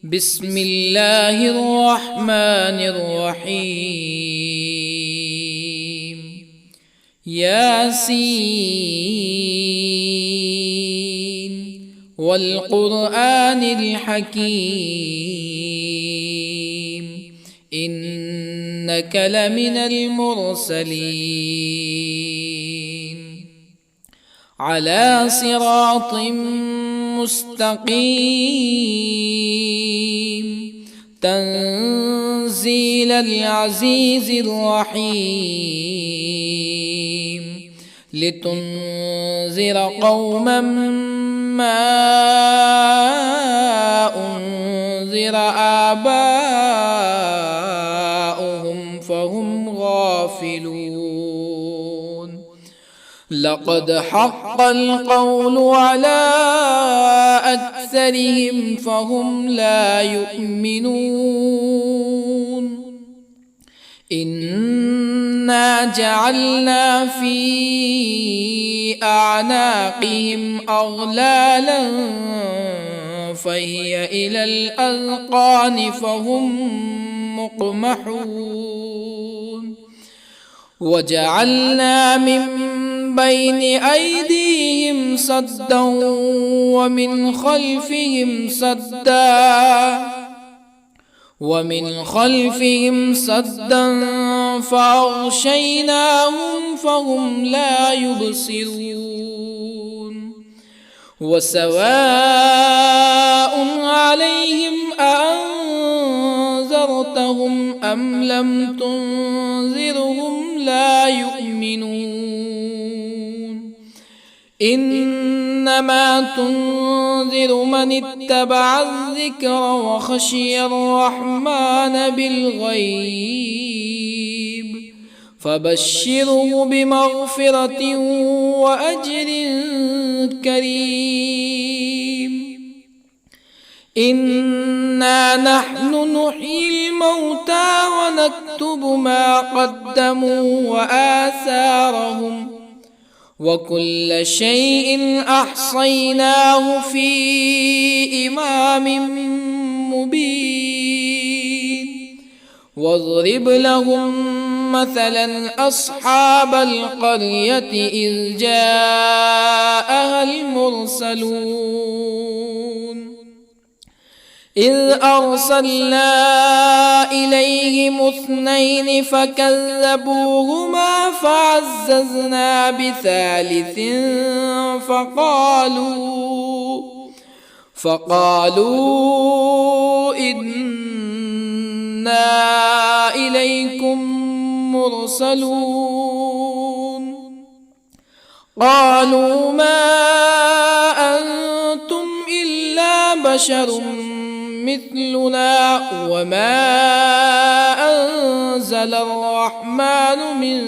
بسم الله الرحمن الرحيم. ياسين والقرآن الحكيم إنك لمن المرسلين على صراط مستقيم تنزيل العزيز الرحيم لتنذر قوما ما أنذر آباؤهم فهم غافلون. لقد حق القول على أكثرهم فهم لا يؤمنون. إنا جعلنا في أعناقهم أغلالا فهي إلى الأذقان فهم مقمحون. وجعلنا من بين أيديهم سدا ومن خلفهم سدا فأغشيناهم فهم لا يبصرون. وسواء عليهم أأنذرتهم أم لم تنذرهم لا يؤمنون. إنما تنذر من اتبع الذكر وخشي الرحمن بالغيب فبشره بمغفرة وأجر كريم. إنا نحن نحيي الموتى ونكتب ما قدموا وآثارهم وكل شيء أحصيناه في إمام مبين. واضرب لهم مثلا أصحاب القرية إذ جاءها المرسلون إذ أرسلنا إليهم اثنين فكذبوهما فعززنا بثالث فقالوا إنا إليكم مرسلون. قالوا ما أنتم إلا بشر مثلنا وما أنزل الرحمن من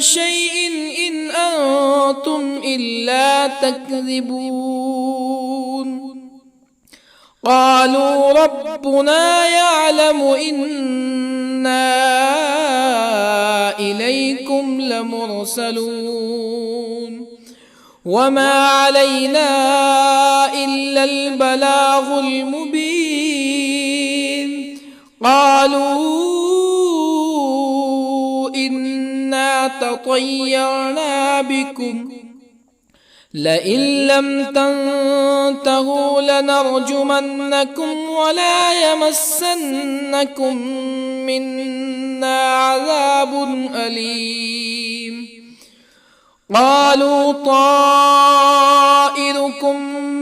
شيء إن أنتم إلا تكذبون. قالوا ربنا يعلم إنا إليكم لمرسلون وما علينا إلا البلاغ المبين. قالوا إنا تطيرنا بكم لئن لم تنتهوا لنرجمنكم ولا يمسنكم منا عذاب أليم. قالوا طائركم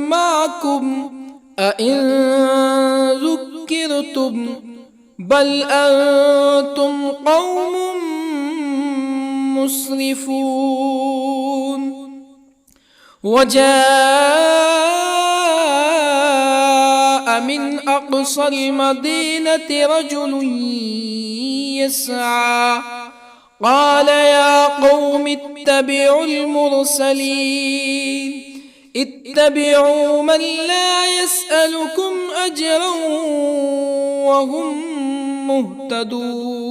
معكم أئن ذكرتم بل أنتم قوم مسرفون. وجاء من أقصى المدينة رجل يسعى قال يا قوم اتبعوا المرسلين اتبعوا من لا يسألكم أجرا وهم مهتدون.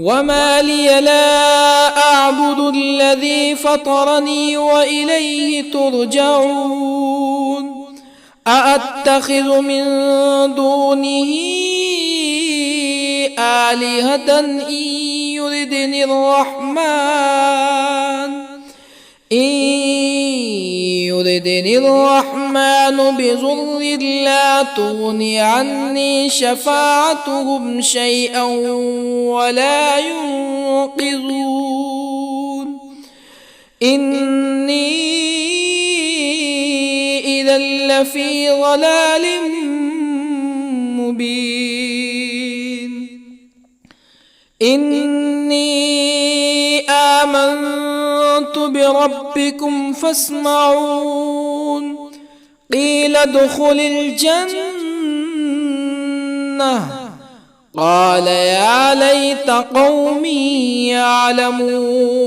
وما لي لا أعبد الذي فطرني وإليه ترجعون أأتخذ من دونه آلهة يردني الرحمن بضر لا تغن عني شفاعتهم شيئا ولا ينقذون إني إذا لفي ضلال مبين إني آمنت بربكم فاسمعون قيل ادخل الجنة قال يا ليت قومي يعلمون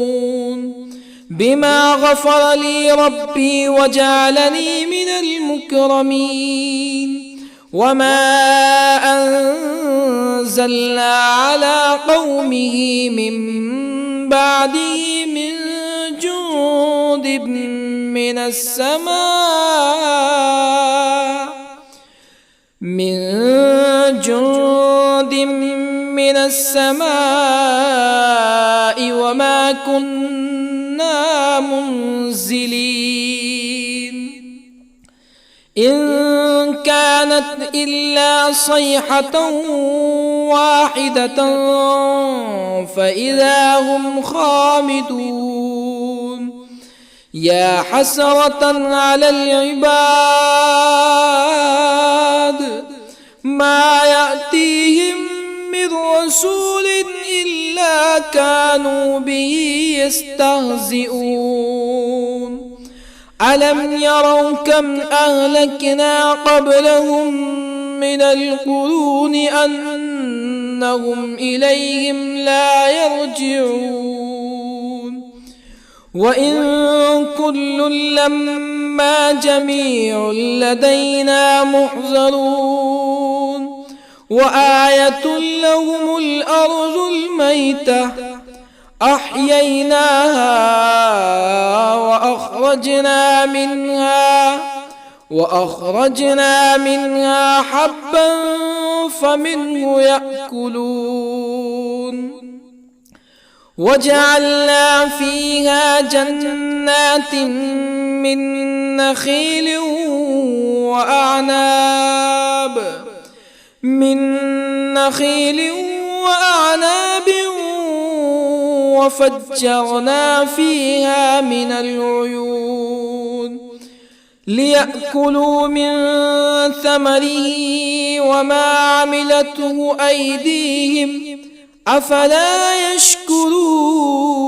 بما غفر لي ربي وجعلني من المكرمين وما أنزلنا على قومه من بعده من جند من السماء وما كنا منزلين إن كانت إلا صيحة واحدة فإذا هم خامدون يا حسرة على العباد ما يأتيهم من رسول إلا كانوا به يستهزئون ألم يروا كم أهلكنا قبلهم من القرون أنهم إليهم لا يرجعون وإن كل لما جميع لدينا محضرون وآية لهم الأرض الميتة أحييناها وأخرجنا منها حبا فمنه يأكلون وجعلنا فيها جنات من نخيل وأعناب وفجرنا فيها من العيون ليأكلوا من ثمره وما عملته أيديهم أفلا يشكرون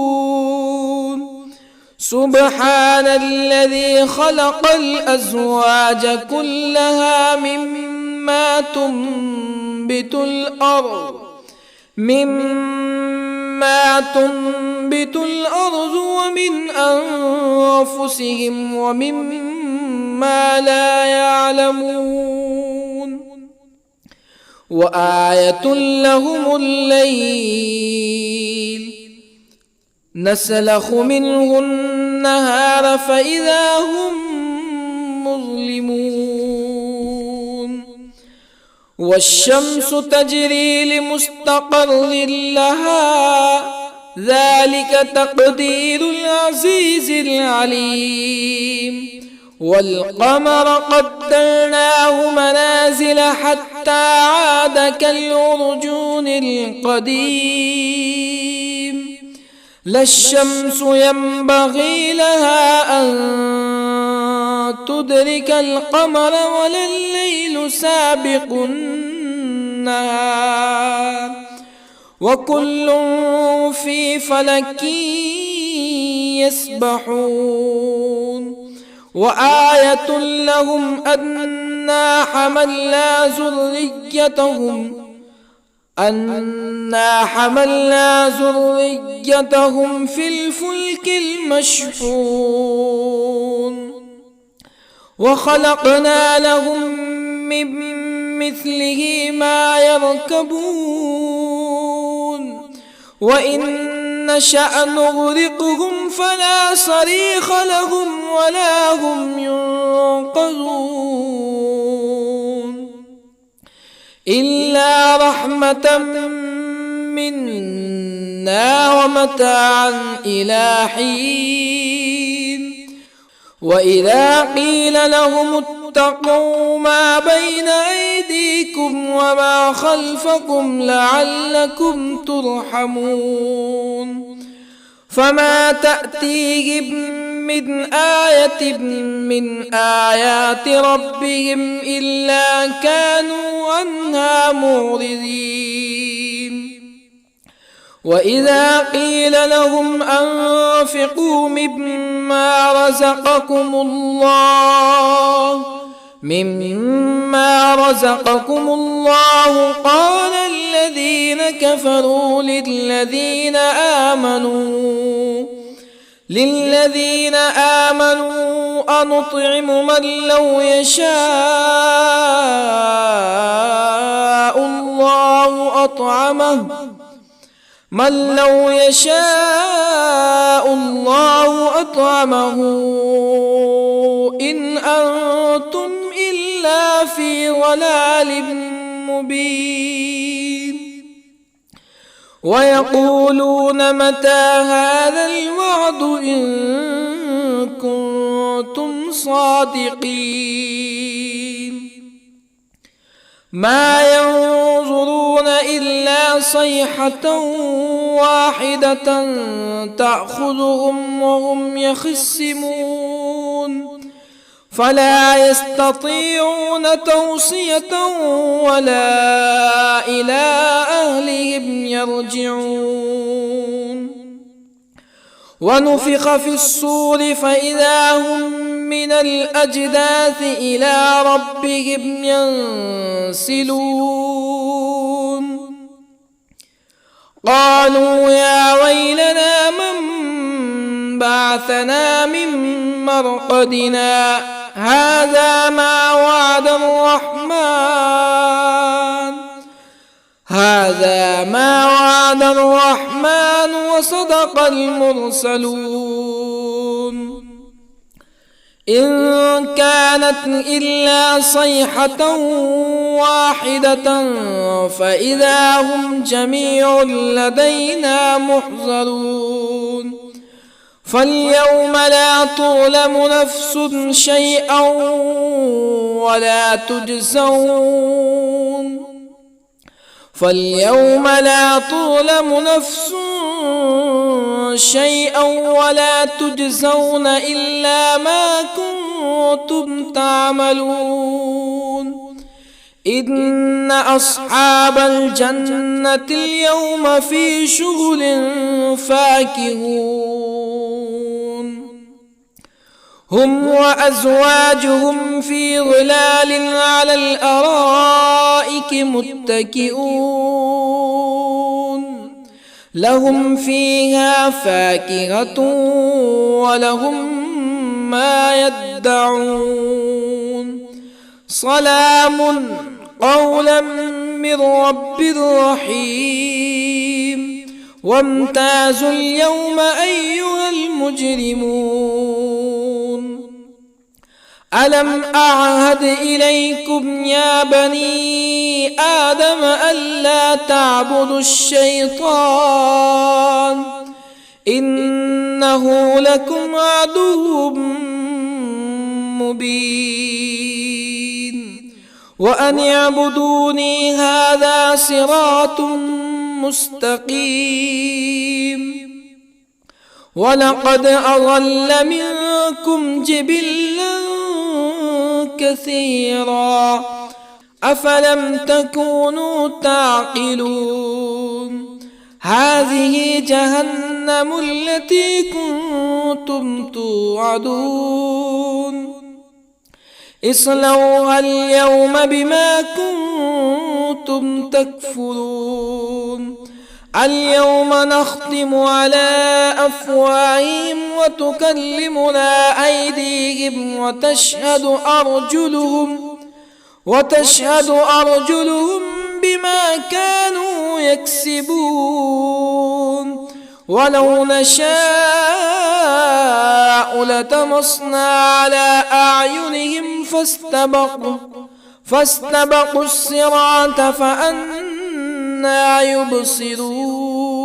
سبحان الذي خلق الأزواج كلها مما تنبت الأرض ومن أنفسهم ومما لا يعلمون وآية لهم الليل نسلخ منه النهار فإذا هم مظلمون والشمس تجري لمستقر لها ذلك تقدير العزيز العليم والقمر قدرناه منازل حتى عاد كالعرجون القديم لا الشمس ينبغي لها أن تدرك القمر ولا الليل سابق النهار وكل في فلك يسبحون وآية لهم أنا حملنا ذريتهم في الفلك المشحون وخلقنا لهم من مثله ما يركبون وإن نشأ نغرقهم فلا صريخ لهم ولا هم ينقذون إلا رحمة منا ومتاعا إلى حين وإذا قيل لهم اتقوا ما بين أيديكم وما خلفكم لعلكم ترحمون فما تأتيهم من آية من آيات ربهم إلا كانوا عنها معرضين وإذا قيل لهم أنفقوا مما رزقكم الله قال الذين كفروا للذين آمنوا أنطعم من لو يشاء الله أطعمه إن أنتم إلا في ضلال مبين ويقولون متى هذا الوعد إن كنتم صادقين ما ينظرون إلا صيحة واحدة تأخذهم وهم يخصمون فلا يستطيعون توصية ولا إلى أهلهم يرجعون ونفخ في الصور فإذا هم من الأجداث إلى ربهم ينسلون قالوا يا ويلنا من بعثنا من مرقدنا هذا ما وعد الرحمن وصدق المرسلون إن كانت إلا صيحة واحدة فإذا هم جميع لدينا محضرون فاليوم لا تظلم نفس شيئا ولا تجزون إلا ما كنتم تعملون إن أصحاب الجنة اليوم في شغل فاكهون هم وأزواجهم في ظلال على الأرائك متكئون لهم فيها فاكهة ولهم ما يدعون سلام قولا من رب رحيم وامتازوا اليوم أيها المجرمون ألم أعهد إليكم يا بني آدم ألا تعبدوا الشيطان إنه لكم عدو مبين وأن اعبدوني هذا صراط مستقيم ولقد أضل منكم جبلا كثيرا أفلم تكونوا تعقلون هذه جهنم التي كنتم توعدون اصلوها اليوم بما كنتم تكفرون اليوم نختم على أفواههم وتكلمنا أيديهم وتشهد أرجلهم بما كانوا يكسبون ولو نشاء لطمسنا على أعينهم فاستبقوا الصراط فأنى يبصرون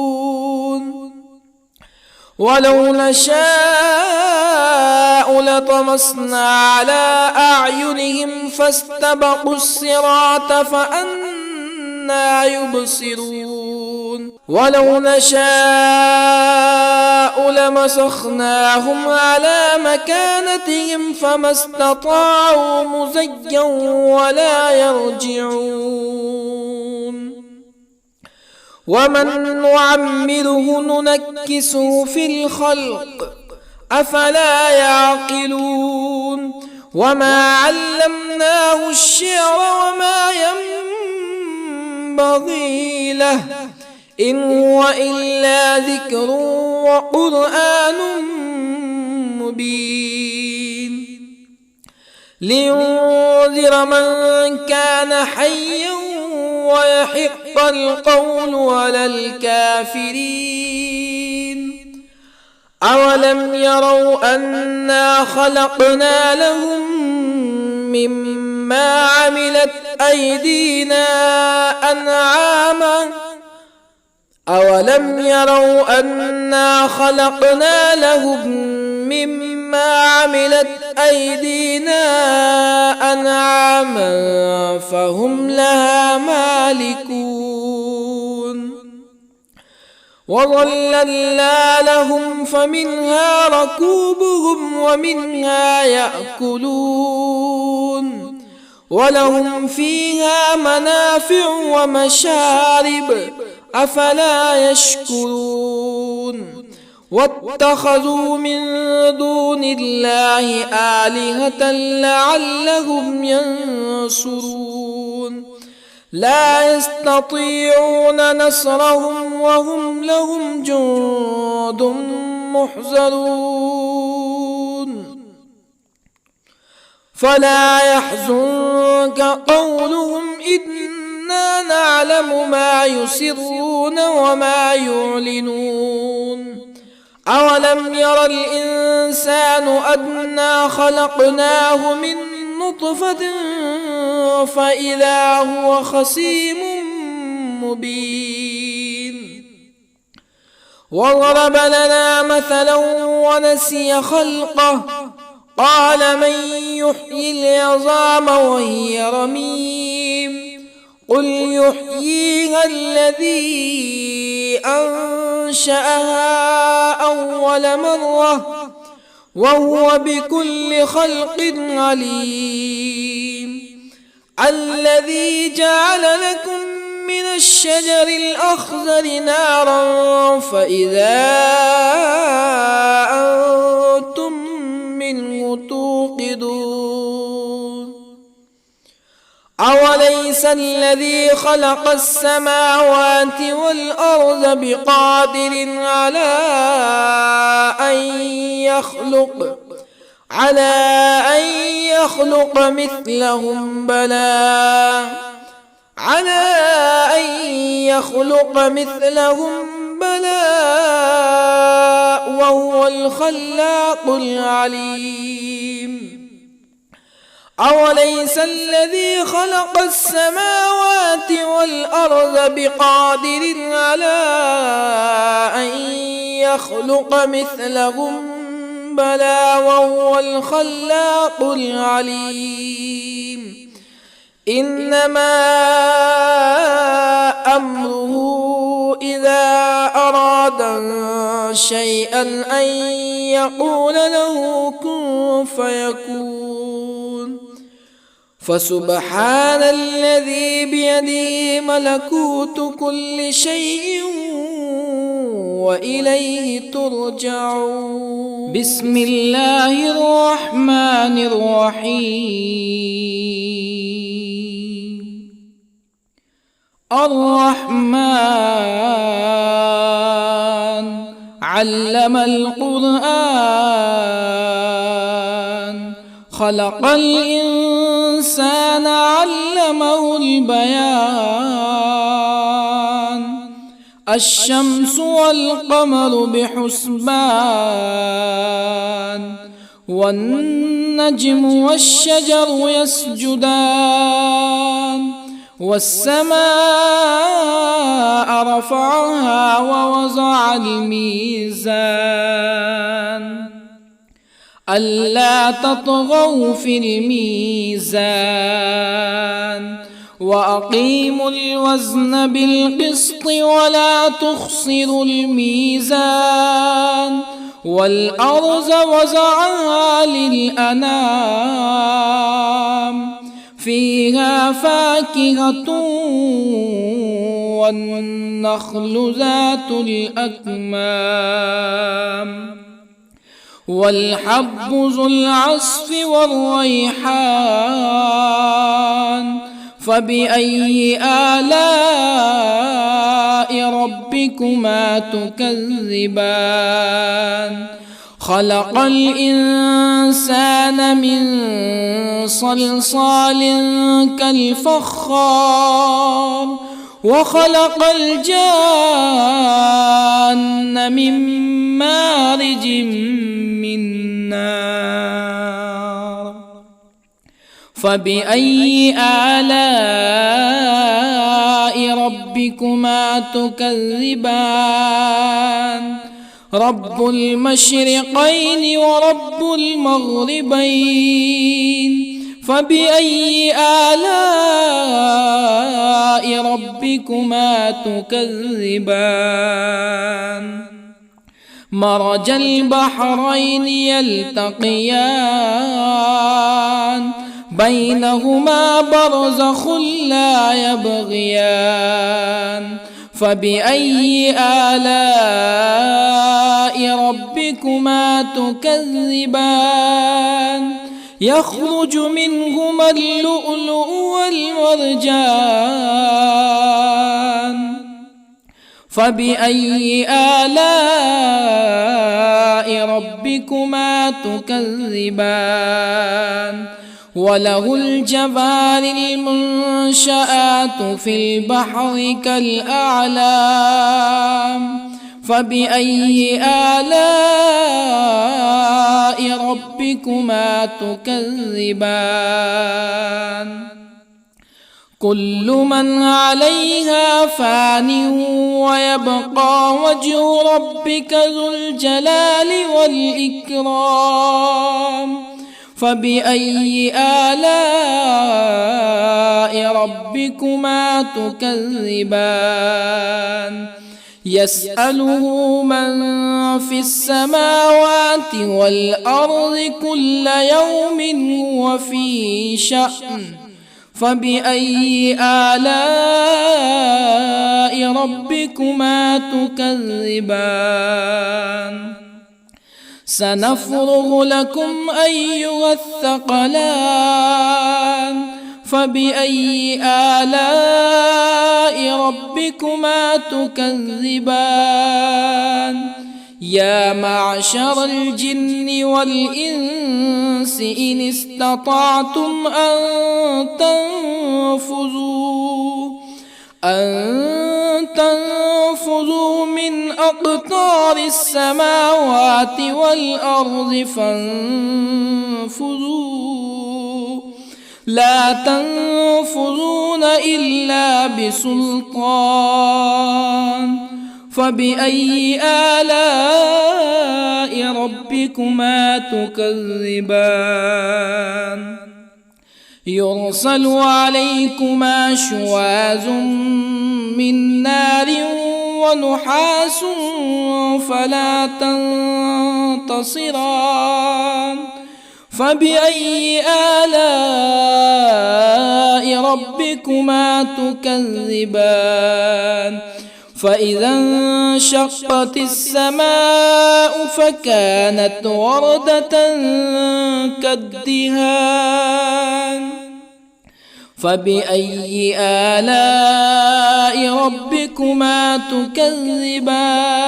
ولو نشاء لطمسنا على أعينهم فاستبقوا الصراط فأنى يبصرون ولو نشاء لمسخناهم على مكانتهم فما استطاعوا مزيا ولا يرجعون ومن نعمره ننكسه في الخلق أفلا يعقلون وما علمناه الشعر وما ينبغي له إن هو إلا ذكر وقرآن مبين لينذر من كان حيا ويحق القول على الكافرين أولم يروا أنا خلقنا لهم مما عملت أيدينا أنعاما أولم يروا أنا خلقنا لهم مما عملت أيدينا أنعاما فهم لها مالكون وظللنا لهم فمنها ركوبهم ومنها يأكلون ولهم فيها منافع ومشارب أفلا يشكرون واتخذوا من دون الله آلهة لعلهم ينصرون لا يستطيعون نصرهم وهم لهم جند محضرون فلا يحزنك قولهم إنا نعلم ما يسرون وما يعلنون أولم ير الإنسان أنا خلقناه من نطفة فإذا هو خصيم مبين وضرب لنا مثلا ونسي خلقه قال من يحيي العظام وهي رميم قل يحييها الذي أنشأها أول مرة وهو بكل خلق عليم الذي جعل لكم من الشجر الأخضر نارا فإذا أنتم منه توقدون أوليس الذي خلق السماوات والأرض بقادر على أن يخلق مثلهم بلى وهو الخلاق العليم أوليس الذي خلق السماوات والأرض بقادر على أن يخلق مثلهم بلى وهو الخلاق العليم إنما أمره إذا أراد شيئا أن يقول له كن فيكون فسبحان الذي بيده ملكوت كل شيء وإليه ترجعون بسم الله الرحمن الرحيم الرحمن علم القرآن خلق الإنسان علمه البيان الشمس والقمر بحسبان والنجم والشجر يسجدان والسماء رفعها ووضع الميزان ألا تطغوا في الميزان وأقيموا الوزن بالقسط ولا تخسروا الميزان والأرض وضعها للأنام فيها فاكهة والنخل ذات الأكمام والحب ذو العصف والريحان فبأي آلاء ربكما تكذبان خلق الإنسان من صلصال كالفخار وخلق الجان من مارج من نار فبأي آلاء ربكما تكذبان رب المشرقين ورب المغربين فبأي آلاء ربكما تكذبان مرج البحرين يلتقيان بينهما برزخ لا يبغيان فبأي آلاء ربكما تكذبان يخرج منهما اللؤلؤ والمرجان فبأي آلاء ربكما تكذبان وله الجوار المنشآت في البحر كالأعلام فبأي آلاء ربكما تكذبان كل من عليها فان ويبقى وجه ربك ذو الجلال والإكرام فبأي آلاء ربكما تكذبان يسأله من في السماوات والأرض كل يوم هو في شأن فبأي آلاء ربكما تكذبان سنفرغ لكم أيها الثقلان فبأي آلاء ربكما تكذبان يا معشر الجن والإنس إن استطعتم أن تنفذوا من أقطار السماوات والأرض فانفذوا لا تنفذون إلا بسلطان فبأي آلاء ربكما تكذبان يرسل عليكما شواظ من نار ونحاس فلا تنتصران فبأي آلاء ربكما تكذبان فإذا انشقت السماء فكانت وردة كالدهان فبأي آلاء ربكما تكذبان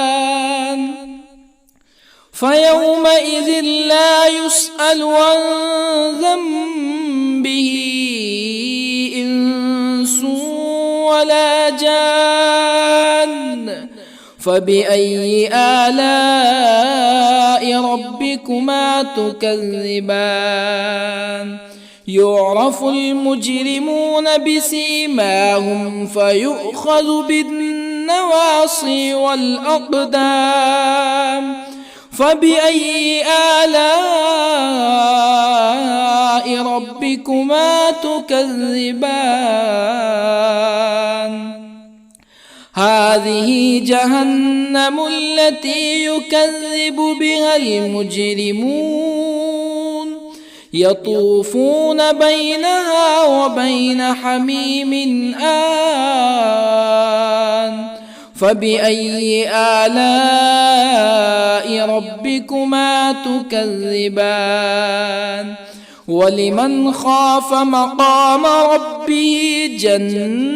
فيومئذ لا يسأل عن ذنبه إنس ولا جان. فبأي آلاء ربكما تكذبان؟ يعرف المجرمون بسيماهم فيؤخذ بالنواصي والأقدام. فبأي آلاء ربكما تكذبان؟ هذه جهنم التي يكذب بها المجرمون يطوفون بينها وبين حميم آن. فبأي آلاء ربكما تكذبان؟ ولمن خاف مقام ربه جنتان.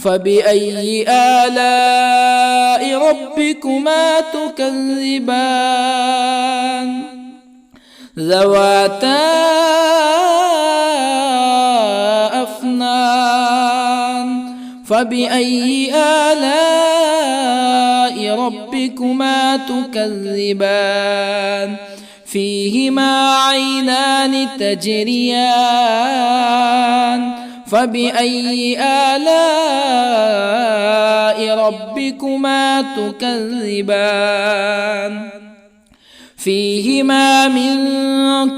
فبأي آلاء ربكما تكذبان؟ ذواتا أفنان. فبأي آلاء ربكما تكذبان؟ فيهما عينان تجريان. فبأي آلاء ربكما تكذبان؟ فيهما من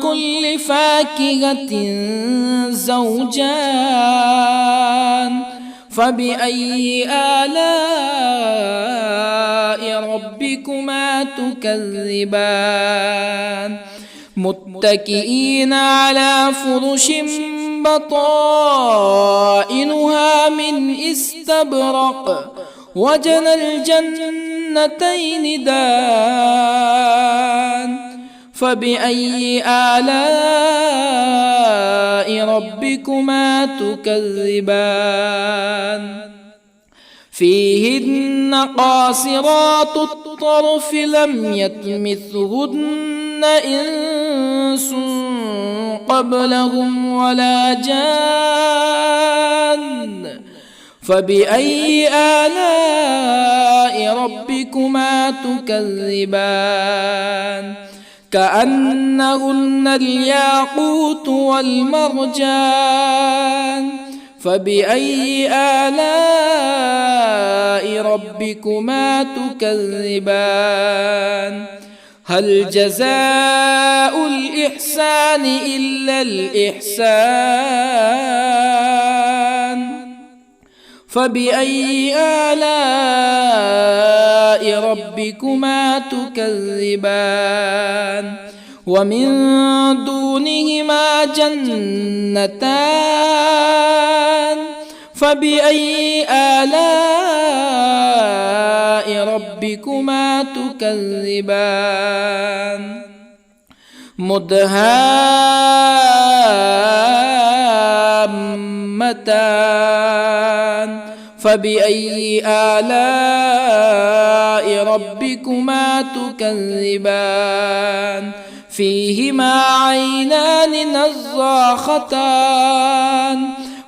كل فاكهة زوجان. فبأي آلاء ربكما تكذبان؟ متكئين على فرش بطائنها من استبرق وجنى الجنتين دان. فبأي آلاء ربكما تكذبان؟ فيهن قاصرات الطرف لم يطمثهن إنس قبلهم ولا جان. فبأي آلاء ربكما تكذبان؟ كأنهن الياقوت والمرجان. فبأي آلاء ربكما تكذبان؟ هل جزاء الإحسان إلا الإحسان؟ فبأي آلاء ربكما تكذبان؟ ومن دونهما جنتان. فبأي آلاء ربكما تكذبان؟ مدهامتان. فبأي آلاء ربكما تكذبان؟ فيهما عينان نضاختان.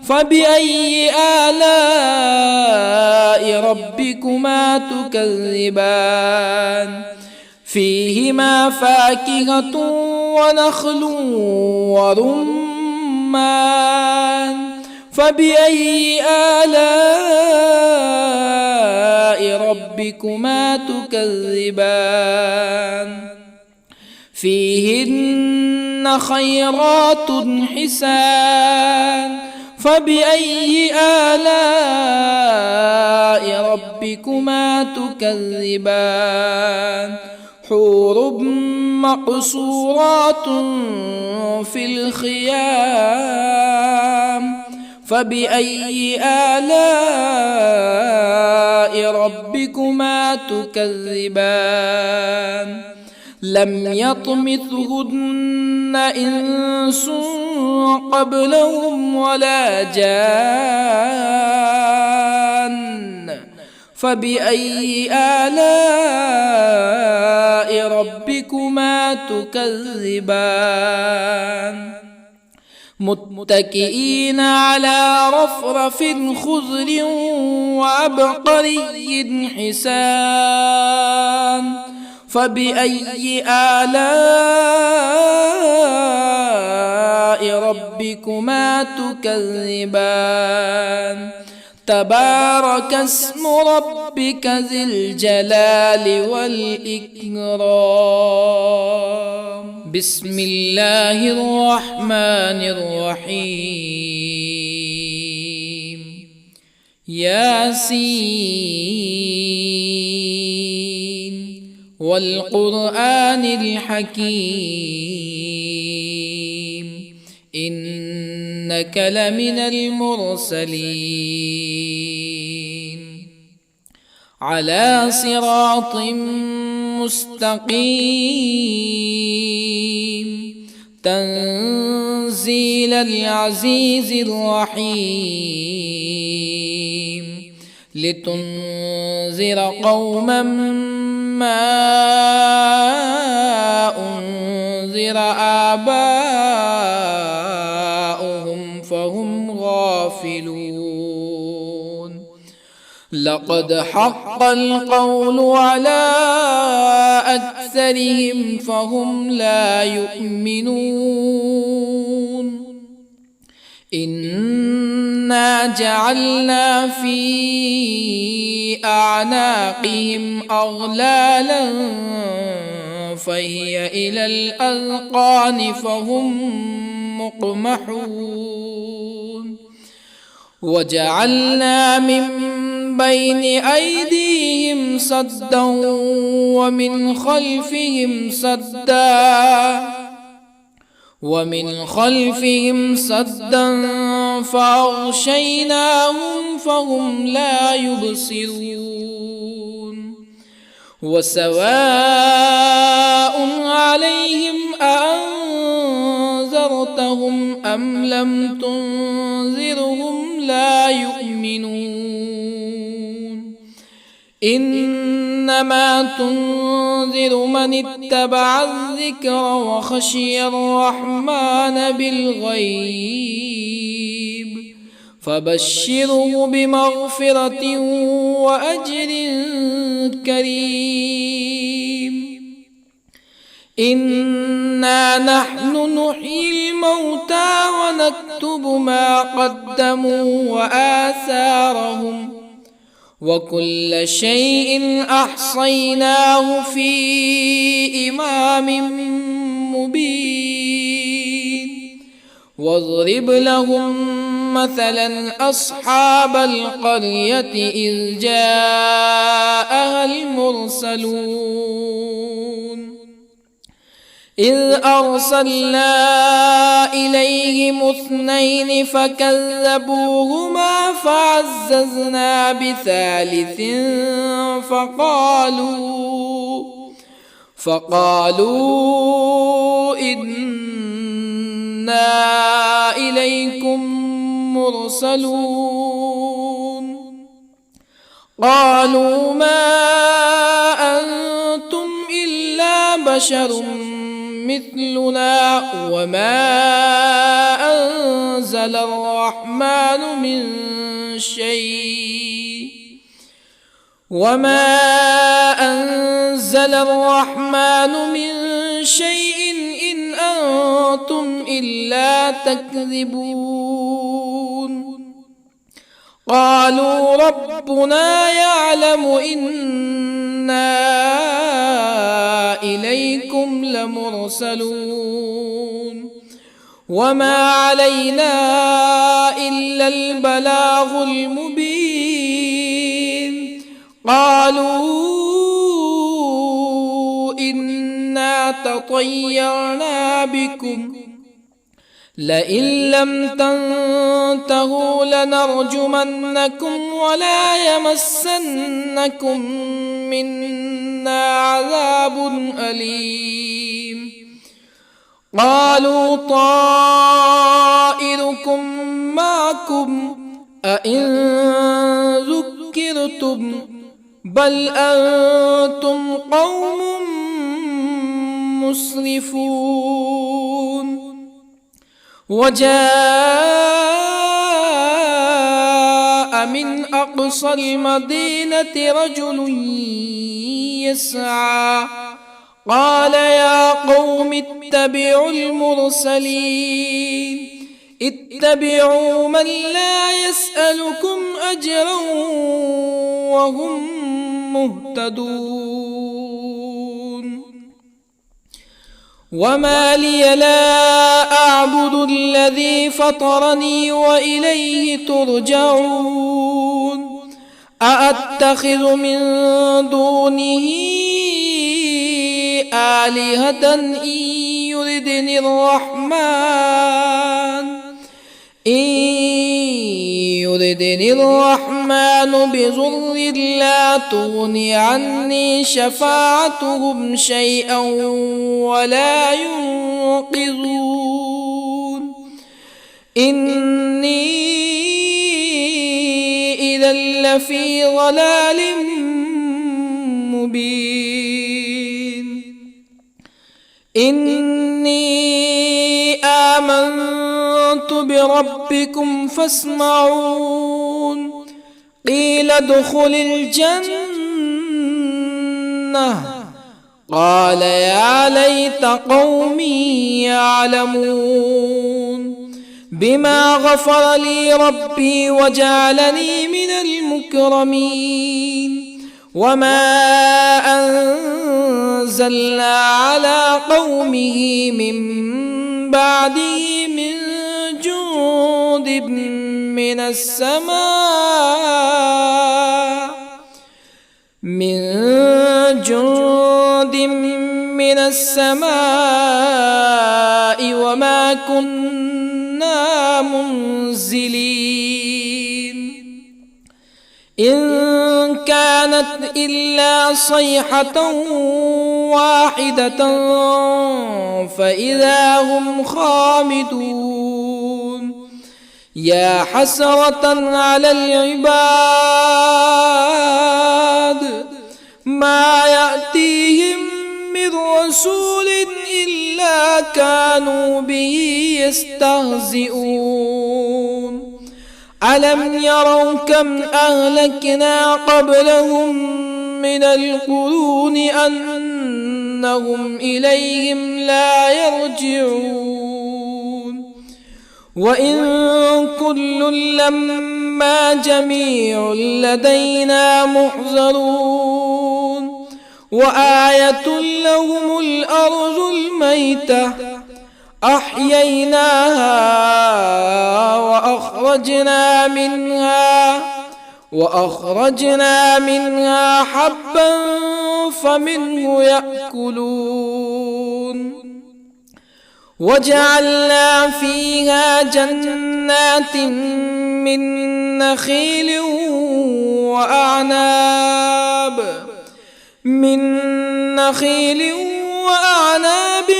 فبأي آلاء ربكما تكذبان؟ فيهما فاكهة ونخل ورمان. فبأي آلاء ربكما تكذبان؟ فيهن خيرات حسان. فبأي آلاء ربكما تكذبان؟ حور مقصورات في الخيام. فبأي آلاء ربكما تكذبان؟ لم يطمثهن إنس قبلهم ولا جان. فبأي آلاء ربكما تكذبان متكئين على رفرف خضر وعبقري حسان فبأي آلاء ربكما تكذبان تبارك اسم ربك ذي الجلال والإكرام. بسم الله الرحمن الرحيم. ياسين والقرآن الحكيم إنك لمن المرسلين على صراط مستقيم تنزيل العزيز الرحيم لتنذر قوما ما أنذر آباؤهم فهم غافلون لقد حق القول على أكثرهم فهم لا يؤمنون إنا جعلنا في أعناقهم أغلالا فهي إلى الأذقان فهم مقمحون وجعلنا من بين أيديهم سدا ومن خلفهم سدا فأغشيناهم فهم لا يبصرون وسواء عليهم أأنذرتهم أم لم تنذرهم لا يؤمنون إنما تنذر من اتبع الذكر وخشي الرحمن بالغيب فبشره بمغفرة وأجر كريم إنا نحن نحيي الموتى ونكتب ما قدموا وآثارهم وكل شيء أحصيناه في إمام مبين واضرب لهم مثلا أصحاب القرية إذ جاءها المرسلون إذ أرسلنا إليهم اثنين فكذبوهما فعززنا بثالث فقالوا إنا إليكم مرسلون قالوا ما أنتم إلا بشر مثلنا وما أنزل الرحمن من شيء إن أنتم إلا تكذبون قالوا ربنا يعلم إنا إليكم لمرسلون وما علينا إلا البلاغ المبين قالوا إنا تطيرنا بكم لئن لم تنتهوا لنرجمنكم ولا يمسنكم منا عذاب أليم قالوا طائركم معكم أئن ذكرتم بل أنتم قوم مسرفون. وجاء من أقصى المدينة رجل يسعى قال يا قوم اتبعوا المرسلين اتبعوا من لا يسألكم أجرا وهم مهتدون. وما لي لا أعبد الذي فطرني وإليه ترجعون. أأتخذ من دونه آلهة إن يردني الرحمن بضر لا تغني عني شفاعتهم شيئا ولا ينقذون. إني إذا لفي ضلال مبين. إني آمنت بربكم فاسمعون. قيل ادخل الجنة قال يا ليت قومي يعلمون. بما غفر لي ربي وجعلني من المكرمين. وما أنزلنا على قومه من بعده من جند من السماء وما كنا منزلين. إن كانت إلا صيحة واحدة فإذا هم خامدون. يا حسرة على العباد ما يأتيهم من رسول إلا كانوا به يستهزئون. ألم يروا كم أهلكنا قبلهم من القرون أنهم إليهم لا يرجعون. وإن كل لما جميع لدينا محضرون. وآية لهم الأرض الميتة أحييناها وأخرجنا منها حبا فمنه يأكلون. وجعلنا فيها جنات من نخيل وأعناب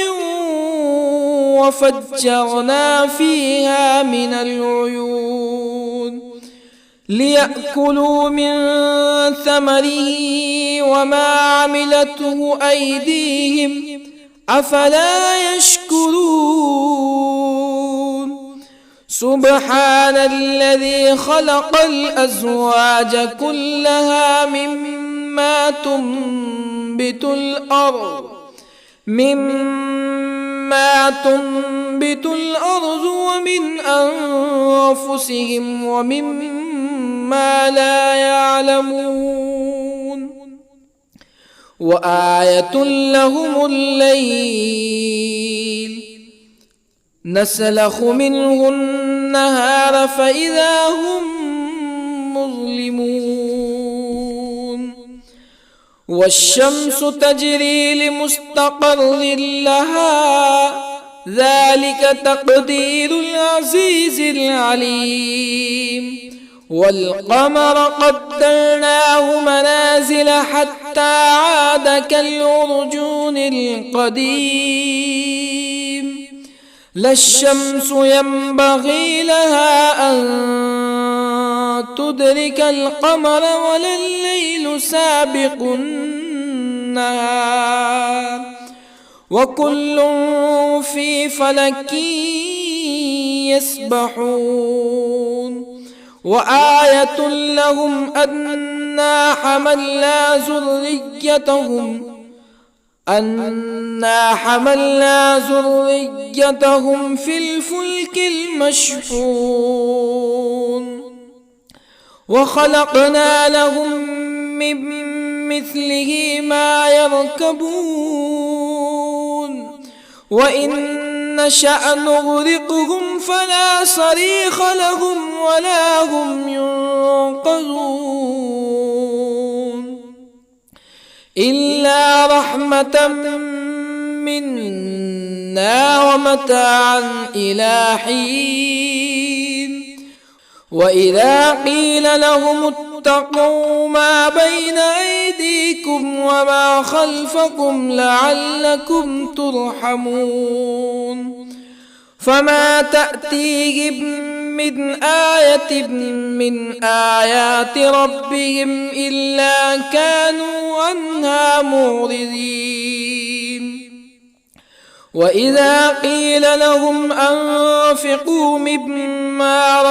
وفجرنا فيها من العيون ليأكلوا من ثمره وما عملته أيديهم أفلا يشكرون. سبحان الذي خلق الأزواج كلها مما تنبت الأرض ومن أنفسهم ومما لا يعلمون. وآية لهم الليل نسلخ منه النهار فإذا هم مظلمون. والشمس تجري لمستقر لها ذلك تقدير العزيز العليم. والقمر قدرناه منازل حتى عاد كالعرجون القديم. لا الشمس ينبغي لها أن تدرك القمر ولا الليل سابق النهار وكل في فلك يسبحون وآية لهم أنا حملنا ذريتهم في الفلك المشحون وخلقنا لهم من مثله ما يركبون وإن نشأ نغرقهم فلا صريخ لهم ولا هم ينقذون إلا رحمة منا ومتاعا إلى حين وإذا قيل لهم اتقوا ما بين أيديكم وما خلفكم لعلكم ترحمون فما تأتيهم من آية من آيات ربهم إلا كانوا عنها معرضين وإذا قيل لهم أنفقوا مما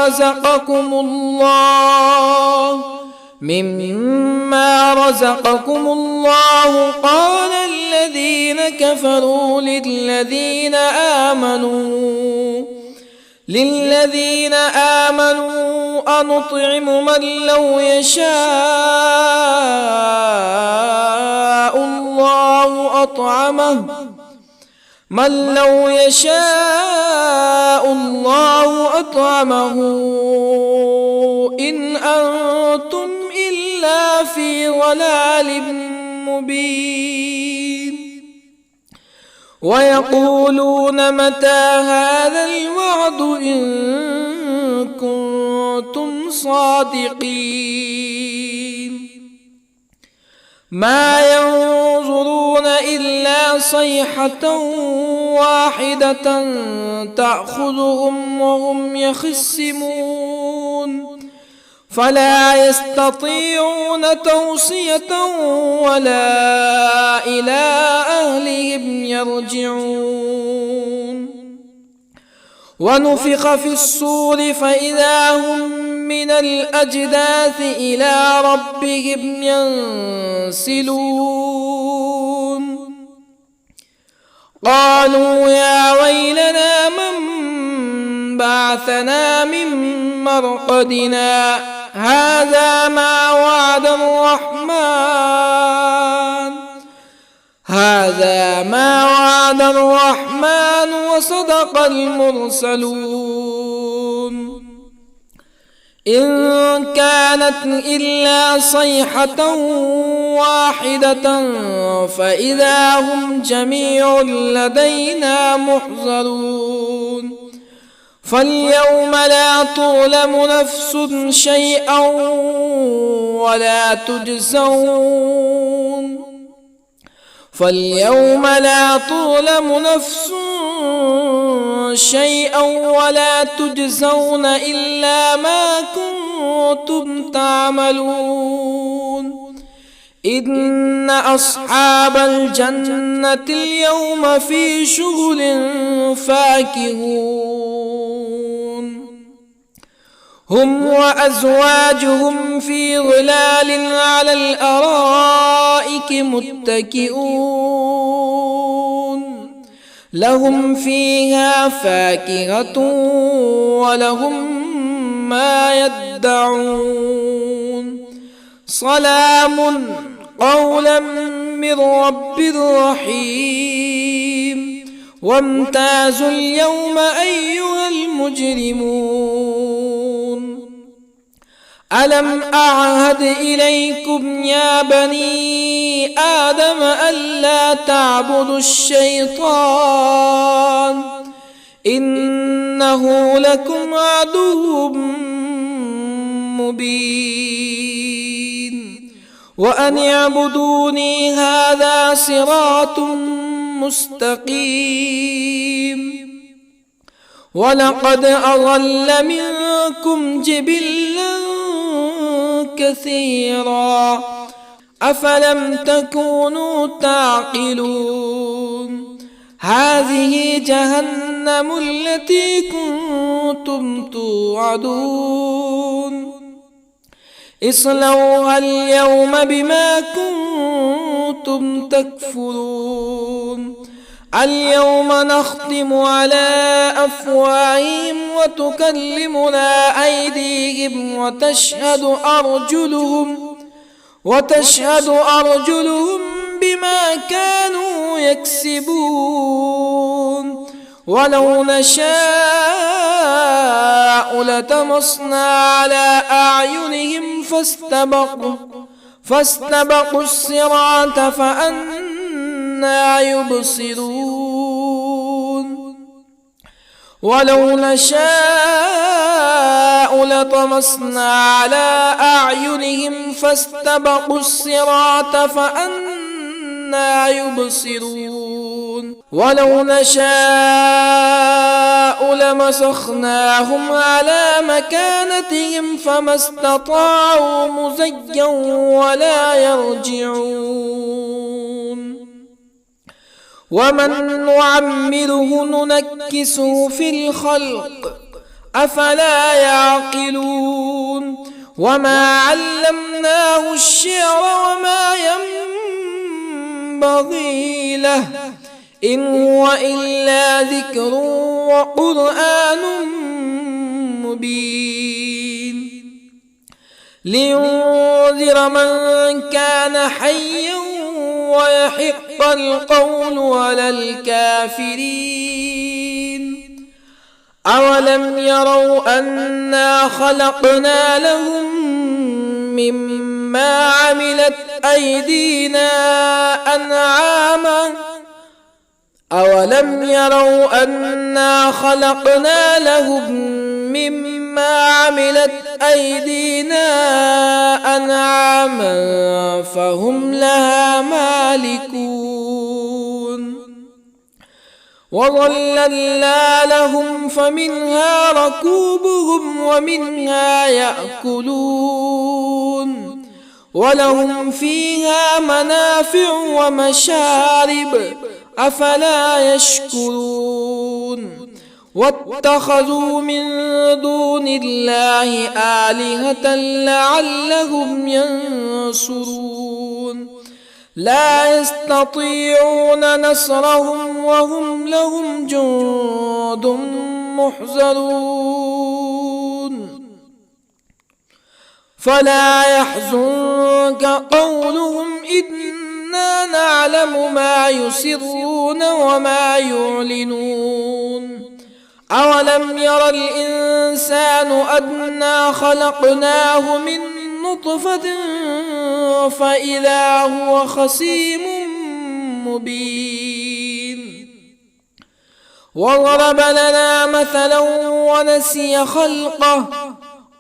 رزقكم الله قال الذين كفروا للذين آمنوا أنطعم من لو يشاء الله أطعمه إن أنتم إلا في ضلال مبين ويقولون متى هذا الوعد إن كنتم صادقين ما ينظرون إلا صيحة واحدة تأخذهم وهم يخصمون فلا يستطيعون توصية ولا إلى أهلهم يرجعون ونفخ في الصور فإذا هم من الأجداث إلى ربهم ينسلون قالوا يا ويلنا من بعثنا من مرقدنا هذا ما وعد الرحمن وصدق المرسلون إن كانت إلا صيحة واحدة فإذا هم جميع لدينا محضرون فاليوم لا تظلم نفس شيئا ولا تجزون إلا ما كنتم تعملون إن أصحاب الجنة اليوم في شغل فاكهون هم وأزواجهم في ظلال على الأرائك متكئون لهم فيها فاكهة ولهم ما يدعون سلام قولا من رب رحيم وامتازوا اليوم أيها المجرمون ألم أعهد إليكم يا بني آدم ألا تعبدوا الشيطان إنه لكم عدو مبين وأن اعبدوني هذا صراط مستقيم ولقد أضل منكم جبلا كثيرا أفلم تكونوا تعقلون هذه جهنم التي كنتم توعدون اصلوها اليوم بما كنتم تكفرون اليوم نختم على أفواههم وتكلمنا أيديهم وتشهد أرجلهم بما كانوا يكسبون ولو نشاء لطمسنا على أعينهم فاستبقوا الصراط فأنى يبصرون ولو نشاء لطمسنا على أعينهم فاستبقوا الصراط فأنى يبصرون ولو نشاء لمسخناهم على مكانتهم فما استطاعوا مزيا ولا يرجعون ومن نعمره ننكسه في الخلق أفلا يعقلون وما علمناه الشعر وما ينبغي له إن هو إلا ذكر وقرآن مبين لينذر من كان حيا ويحق القول على الكافرين أولم يروا أنا خلقنا لهم مما عملت أيدينا أنعاما أولم يروا أنا خلقنا لهم مما عملت أيدينا أنعاما فهم لها مالكون وظللنا لهم فمنها ركوبهم ومنها يأكلون ولهم فيها منافع ومشارب أفلا يشكرون واتخذوا من دون الله آلهة لعلهم ينصرون لا يستطيعون نصرهم وهم لهم جند محضرون فلا يحزنك قولهم إنا نعلم ما يسرون وما يعلنون أولم ير الإنسان أنا خلقناه من نطفة فإذا هو خصيم مبين وضرب لنا مثلا ونسي خلقه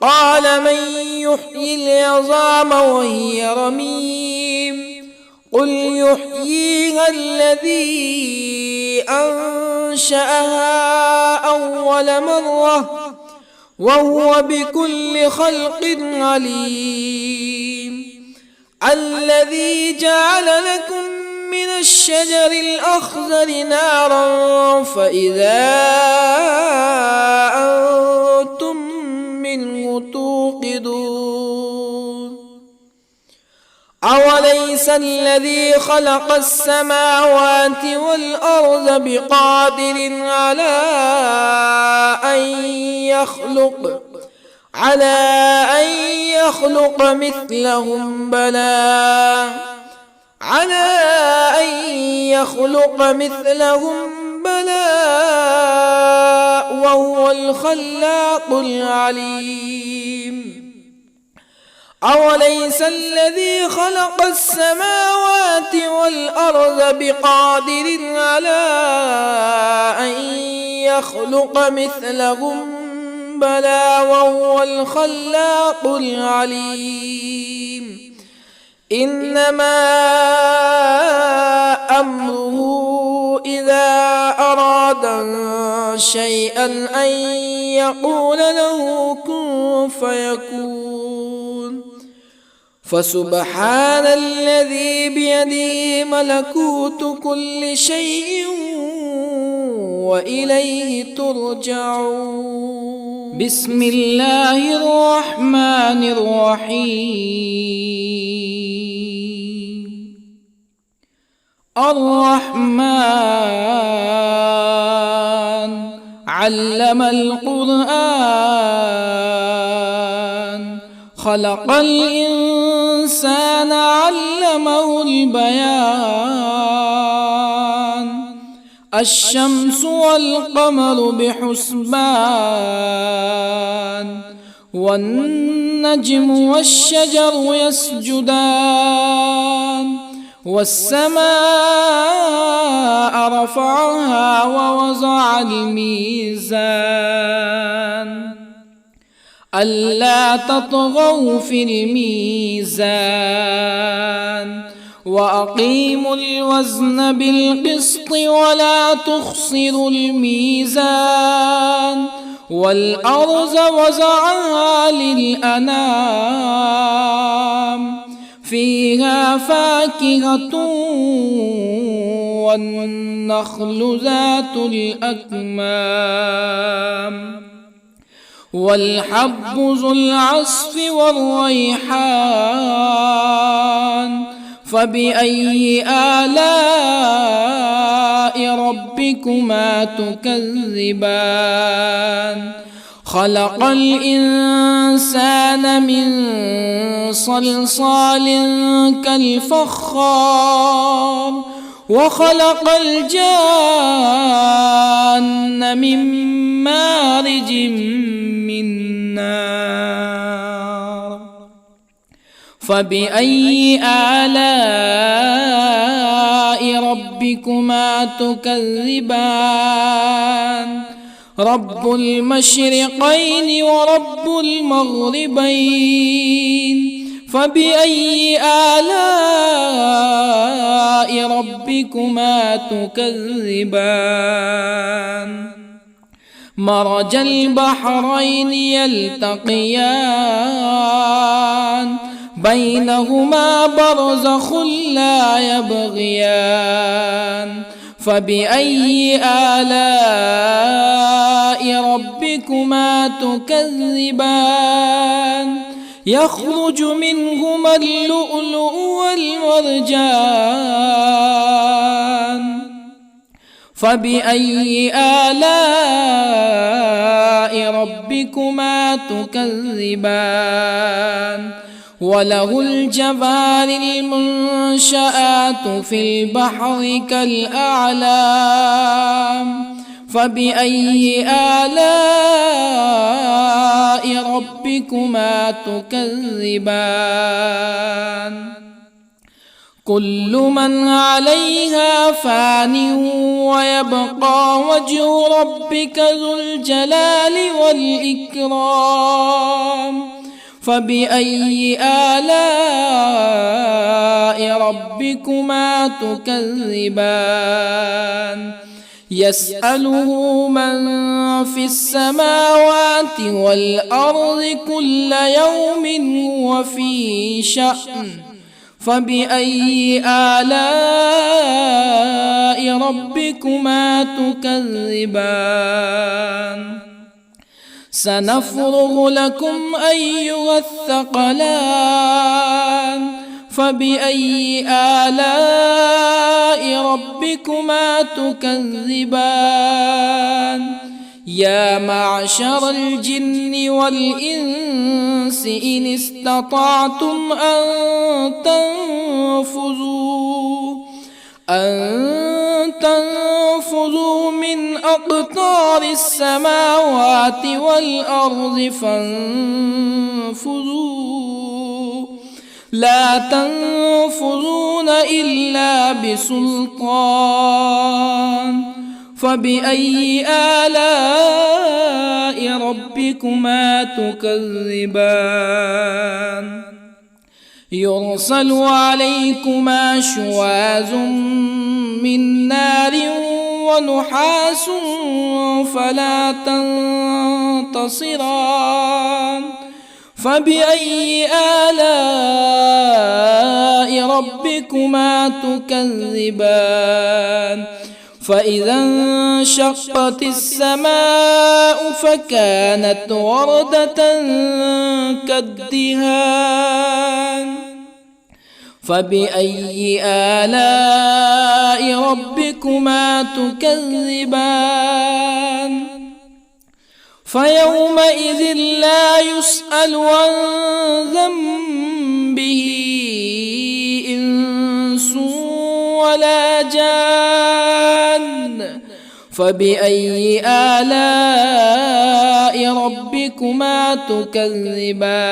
قال من يحيي العظام وهي رميم قل يحييها الذي أنشأها أول مرة وهو بكل خلق عليم الذي جعل لكم من الشجر الأخضر نارا فإذا أنتم منه توقدون أوليس الذي خلق السماوات والأرض بقادر على أن يخلق مثلهم بلى وهو الخلاق العليم أوليس الذي خلق السماوات والأرض بقادر على أن يخلق مثلهم بلى وهو الخلاق العليم إنما أمره إذا أراد شيئا أن يقول له كن فيكون فسبحان الذي بيده ملكوت كل شيء وإليه ترجعون. بسم الله الرحمن الرحيم. الرحمن علم القرآن، خلق الإنسان علمه البيان. الشمس والقمر بحسبان، والنجم والشجر يسجدان. والسماء رفعها ووضع الميزان، ألا تطغوا في الميزان. وأقيموا الوزن بالقسط ولا تخسروا الميزان. والأرض وضعها للأنام، فيها فاكهة والنخل ذات الأكمام، والحب ذو العصف والريحان. فبأي آلاء ربكما تكذبان؟ خلق الإنسان من صلصال كالفخار، وخلق الجان من مارج من نار. فبأي آلاء ربكما تكذبان؟ رب المشرقين ورب المغربين. فبأي آلاء ربكما تكذبان؟ مرج البحرين يلتقيان، بينهما برزخ لا يبغيان. فبأي آلاء ربكما تكذبان؟ يخرج منهما اللؤلؤ والمرجان. فبأي آلاء ربكما تكذبان؟ وله الجوار المنشآت في البحر كالأعلام. فبأي آلاء ربكما تكذبان؟ كل من عليها فان، ويبقى وجه ربك ذو الجلال والإكرام. فبأي آلاء ربكما تكذبان؟ يسأله من في السماوات والأرض كل يوم هو في شأن. فبأي آلاء ربكما تكذبان؟ سنفرغ لكم أيها الثقلان. فبأي آلاء ربكما تكذبان؟ يا معشر الجن والإنس إن استطعتم أن تنفذوا من أقطار السماوات والأرض فانفذوا، لا تنفذون إلا بسلطان. فبأي آلاء ربكما تكذبان؟ يرسل عليكما شواظ من نار ونحاس فلا تنتصران. فبأي آلاء ربكما تكذبان فإذا انشقت السماء فكانت وردة كالدهان فبأي آلاء ربكما تكذبان فيومئذ لا يسأل عن ذنبه إنس ولا جان فبأي آلاء ربكما تكذبان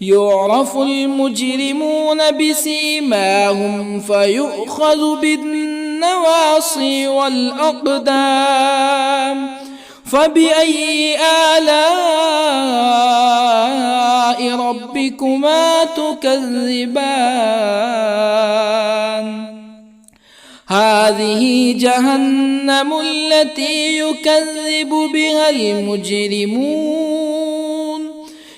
يعرف المجرمون بسيماهم فيؤخذ بالنواصي والأقدام فبأي آلاء ربكما تكذبان هذه جهنم التي يكذب بها المجرمون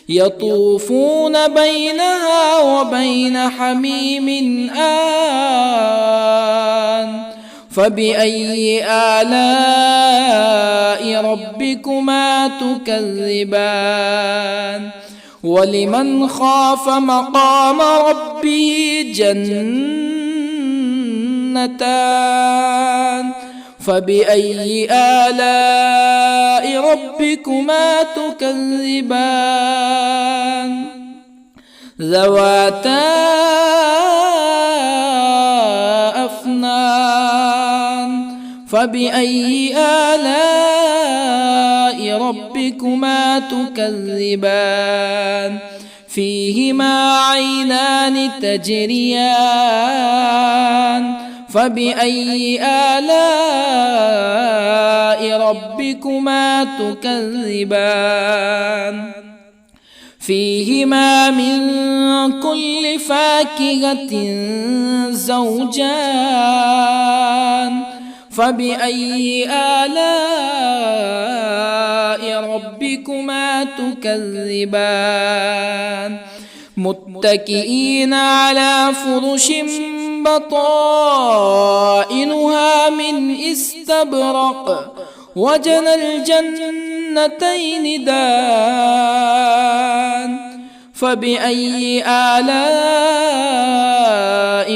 يطوفون بينها وبين حميم آن فبأي آلاء ربكما تكذبان ولمن خاف مقام ربه جنتان فبأي آلاء ربكما تكذبان ذواتا أفنان فبأي آلاء ربكما تكذبان فيهما عينان تجريان فبأي آلاء ربكما تكذبان فيهما من كل فاكهة زوجان فبأي آلاء ربكما تكذبان متكئين على فرش بطائنها من استبرق وجنى الجنتين دان فبأي آلاء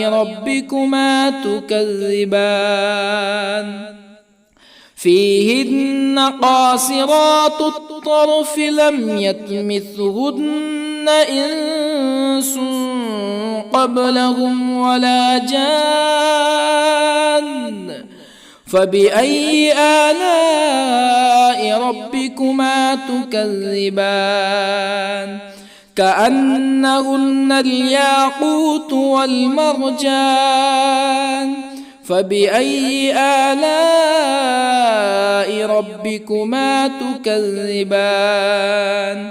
ربكما تكذبان فيهن قاصرات الطرف لم يطمثهن إنس قبلهم ولا جان فبأي آلاء ربكما تكذبان كأنهن الياقوت والمرجان فبأي آلاء ربكما تكذبان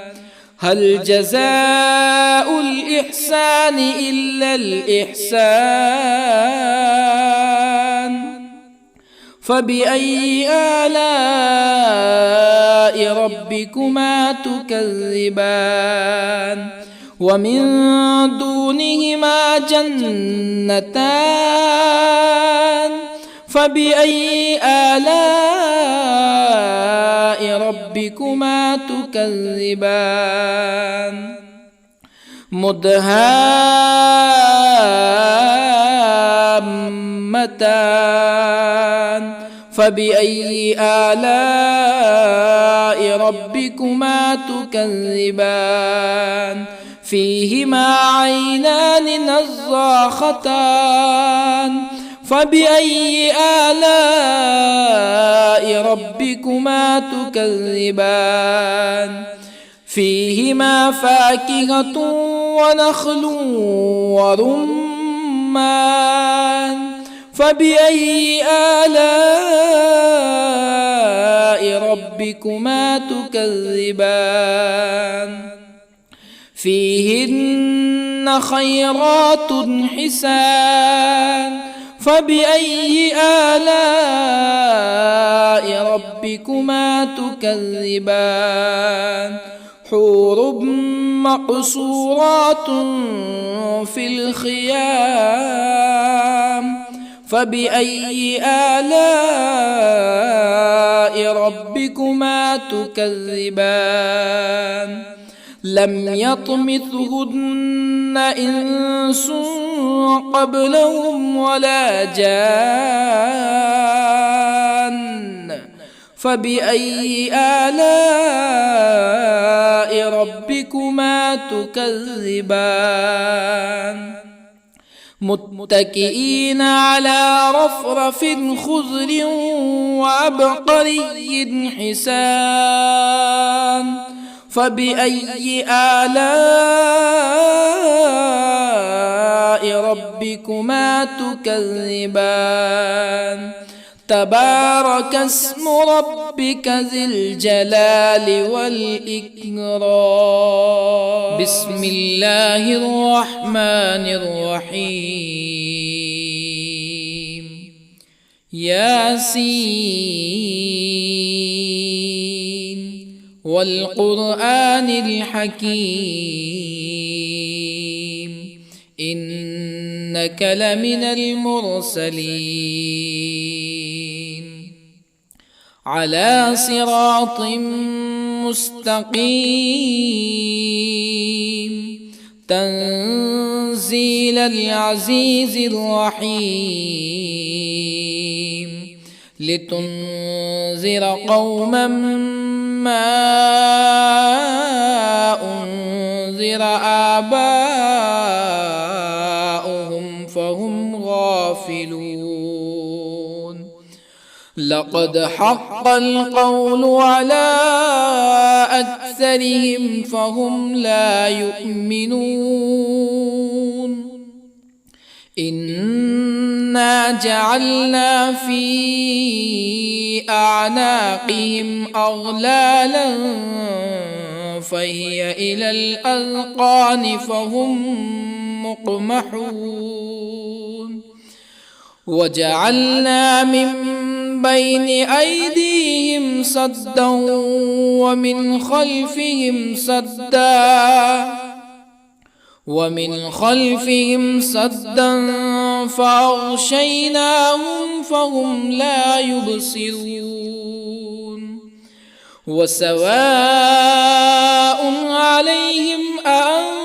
هل جزاء الإحسان إلا الإحسان فبأي آلاء ربكما تكذبان ومن دونهما جنتان فبأي آلاء ربكما تكذبان مدهامتان فبأي آلاء ربكما تكذبان فيهما عينان نضاختان فبأي آلاء ربكما تكذبان فيهما فاكهة ونخل ورمان فبأي آلاء ربكما تكذبان فيهن خيرات حسان فبأي آلاء ربكما تكذبان حور مقصورات في الخيام فبأي آلاء ربكما تكذبان لم يطمثهن إنس قبلهم ولا جان فبأي آلاء ربكما تكذبان متكئين على رفرف خضر وعبقري حسان فبأي آلاء ربكما تكذبان تبارك اسم ربك ذي الجلال والإكرام بسم الله الرحمن الرحيم ياسين والقرآن الحكيم إنك لمن المرسلين على صراط مستقيم تنزيل العزيز الرحيم لتنذر قوما ما أنذر آباؤهم فهم غافلون لقد حق القول على أكثرهم فهم لا يؤمنون إنا جعلنا في أعناقهم أغلالا فهي إلى الأذقان فهم مقمحون وجعلنا من بين أيديهم سدا ومن خلفهم سدا فأغشيناهم فهم لا يبصرون وسواء عليهم أأنذرتهم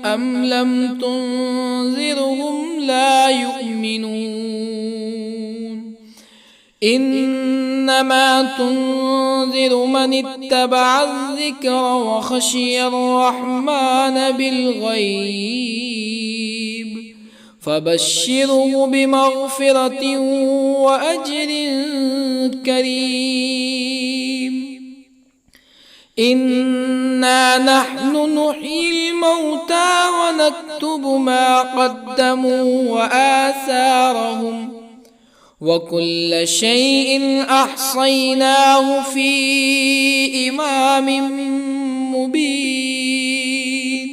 أم لم تنذرهم لا يؤمنون إنما تنذر من اتبع الذكر وخشي الرحمن بالغيب فبشره بمغفرة وأجر كريم إنا نحن نحيي الموتى ونكتب ما قدموا وآثارهم وكل شيء أحصيناه في إمام مبين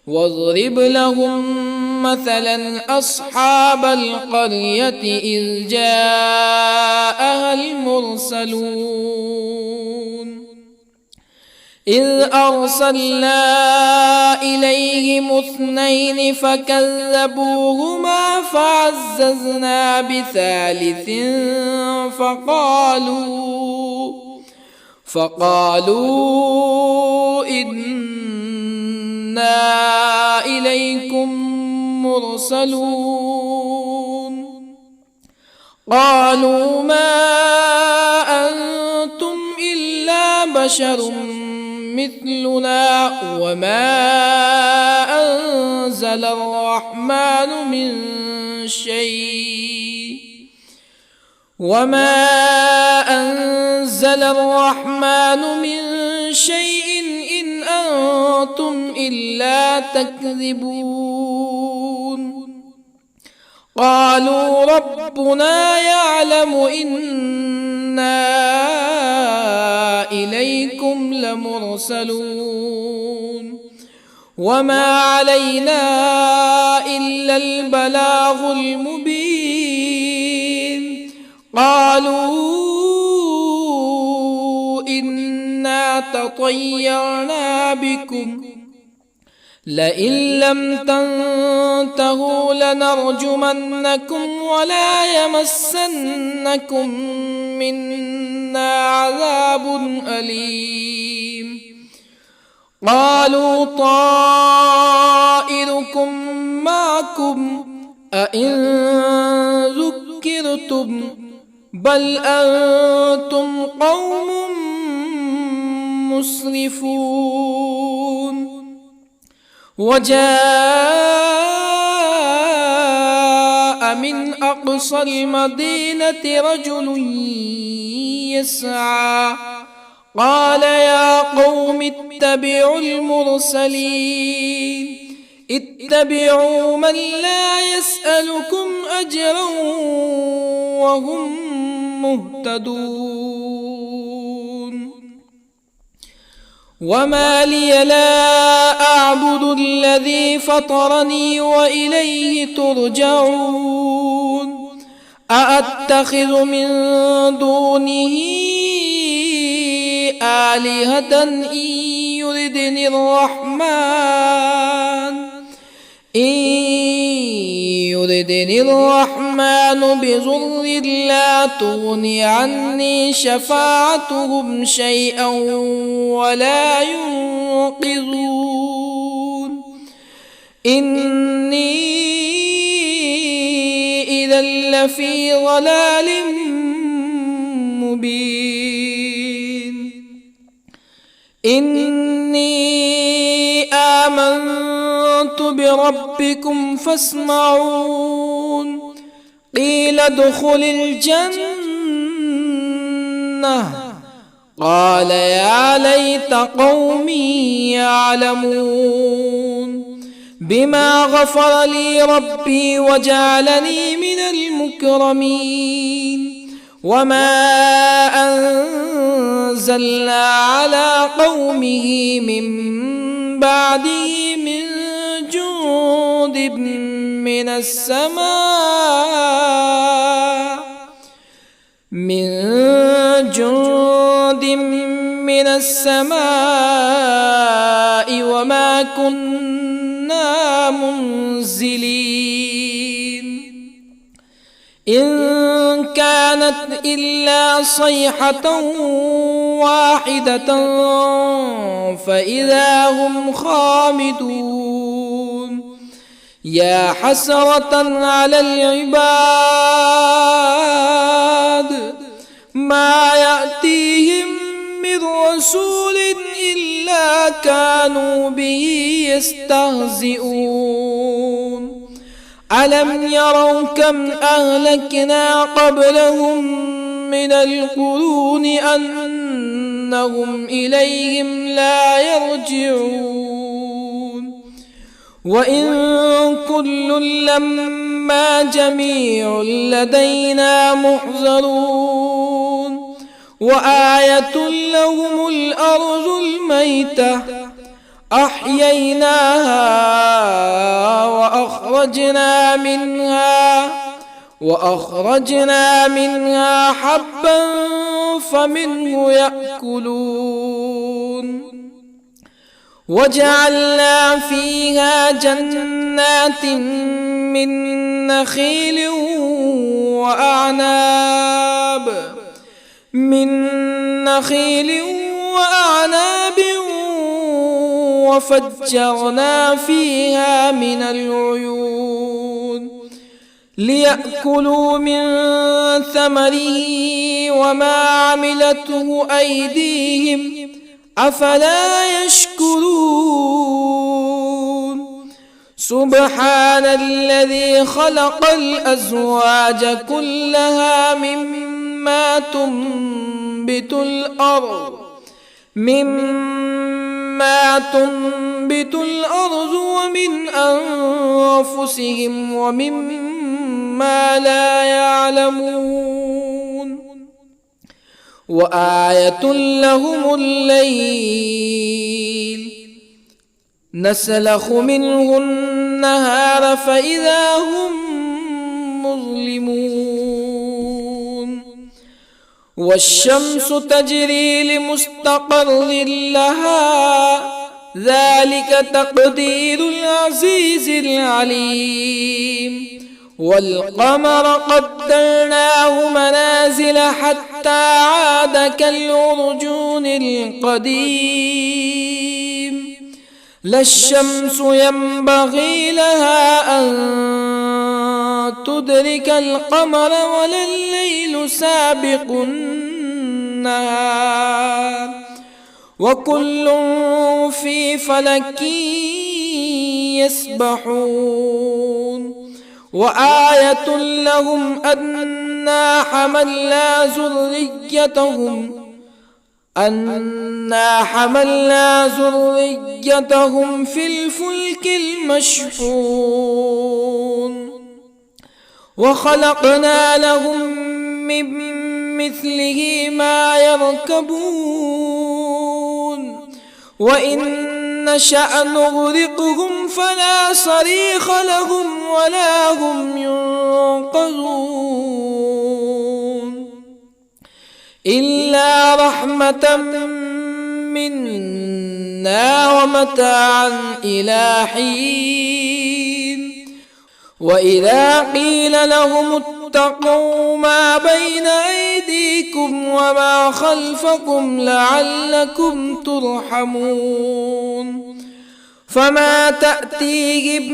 واضرب لهم مثلا أصحاب القرية إذ جاءها المرسلون إذ أرسلنا إليهم اثنين فكذبوهما فعززنا بثالث فقالوا إنا إليكم مرسلون قالوا ما أنتم إلا بشر مثلنا وما أنزل الرحمن من شيء إن أنتم إلا تكذبون قالوا ربنا يعلم إنا إليكم لمرسلون وما علينا إلا البلاغ المبين قالوا إنا تطيرنا بكم لئن لم تنتهوا لنرجمنكم ولا يمسنكم منا عذاب أليم قالوا طائركم معكم أئن ذكرتم بل أنتم قوم مسرفون وجاء من أقصى المدينة رجل يسعى قال يا قوم اتبعوا المرسلين اتبعوا من لا يسألكم أجرا وهم مهتدون وما لي لا أعبد الذي فطرني وإليه ترجعون أأتخذ من دونه آلهة إن يردني الرحمن بضر لا تغني عني شفاعتهم شيئا ولا ينقذون إني إذا لفي ضلال مبين إني آمنت بربكم فاسمعون قيل ادخل الجنة قال يا ليت قومي يعلمون بما غفر لي ربي وجعلني من المكرمين وما أنزلنا على قومه من بعده من جند من السماء وما كنا منزلين إن كانت إلا صيحة واحدة فإذا هم خامدون يا حسرة على العباد ما يأتيهم من رسول إلا كانوا به يستهزئون ألم يروا كم أهلكنا قبلهم من القرون أنهم إليهم لا يرجعون وإن كل لما جميع لدينا محضرون وآية لهم الأرض الميتة أحييناها وأخرجنا منها حبا فمنه يأكلون وجعلنا فيها جنات من نخيل وأعناب وفجرنا فيها من العيون ليأكلوا من ثمره وما عملته أيديهم أفلا يشكرون سبحان الذي خلق الأزواج كلها مما تنبت الأرض ومن أنفسهم ومما لا يعلمون وآية لهم الليل نسلخ منه النهار فإذا هم مظلمون والشمس تجري لمستقر لها ذلك تقدير العزيز العليم والقمر قدرناه منازل حتى عاد كالعرجون القديم لا الشمس ينبغي لها أن تدرك القمر ولا الليل سابق النهار وكل في فلك يسبحون وآية لهم أنا حملنا ذريتهم في الفلك المشحون وخلقنا لهم من مثله ما يركبون وإن نشأ نغرقهم فلا صريخ لهم ولا هم ينقذون إلا رحمة منا ومتاعا إلى حين وإذا قيل لهم اتقوا ما بين أيديكم وما خلفكم لعلكم ترحمون فما تأتيهم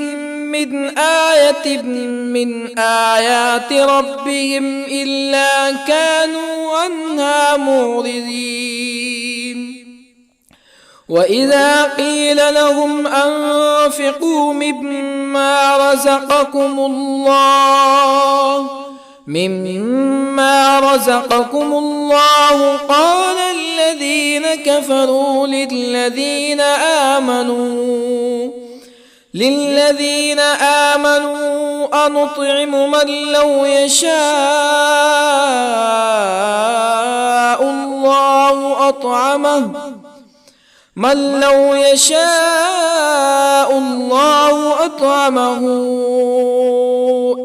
من آية من آيات ربهم إلا كانوا عنها معرضين وإذا قيل لهم أنفقوا مما رزقكم الله قال الذين كفروا للذين آمنوا أنطعم من لو يشاء الله أطعمه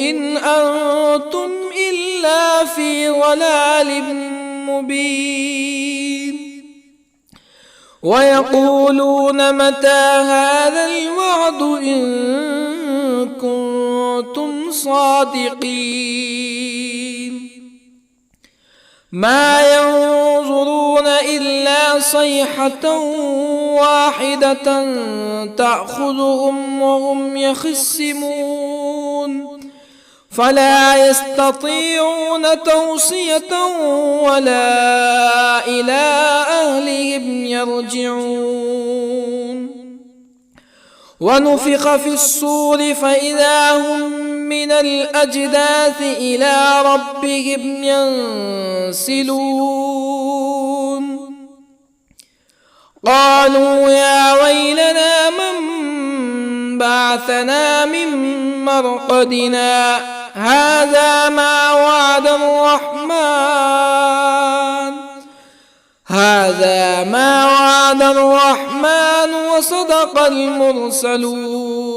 إن أنتم إلا في ضلال مبين ويقولون متى هذا الوعد إن كنتم صادقين ما ينظرون إلا صيحة واحدة تأخذهم وهم يخصمون فلا يستطيعون توصية ولا إلى أهلهم يرجعون ونفخ في الصور فإذا هم من الأجداث إلى ربهم ينسلون قالوا يا ويلنا من بعثنا من مرقدنا هذا ما وعد الرحمن وصدق المرسلون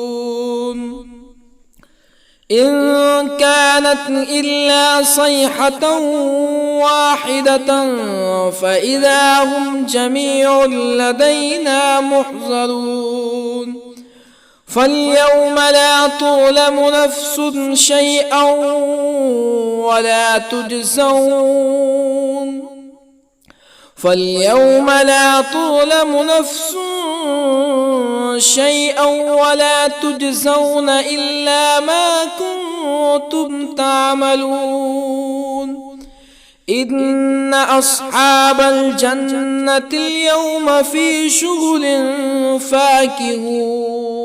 إن كانت إلا صيحة واحدة فإذا هم جميع لدينا محضرون فاليوم لا تظلم نفس شيئا ولا تجزون إلا ما كنتم تعملون إن أصحاب الجنة اليوم في شغل فاكهون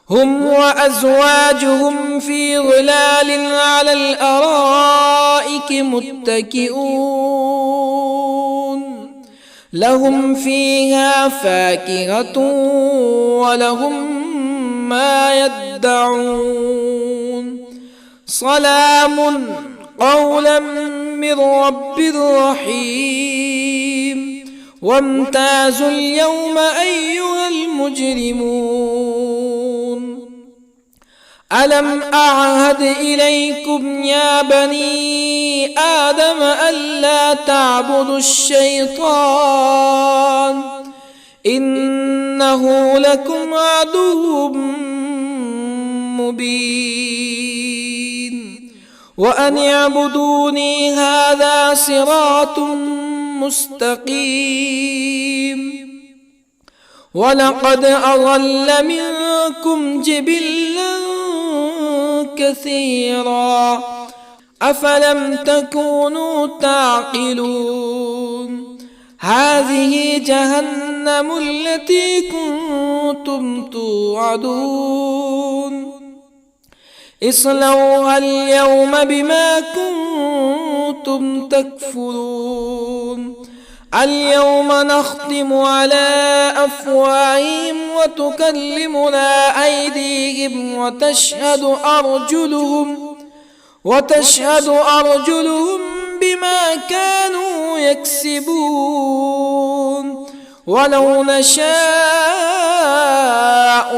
هم وأزواجهم في ظلال على الأرائك متكئون لهم فيها فاكهة ولهم ما يدعون سلام قولا من رب رحيم وامتازوا اليوم أيها المجرمون ألم أعهد إليكم يا بني آدم ألا تعبدوا الشيطان إنه لكم عدو مبين وأن اعبدوني هذا صراط مستقيم ولقد أضل منكم جبلا كثيرا أفلم تكونوا تعقلون هذه جهنم التي كنتم توعدون اصلوها اليوم بما كنتم تكفرون اليوم نختم على أفواههم وتكلمنا أيديهم وتشهد أرجلهم بما كانوا يكسبون ولو نشاء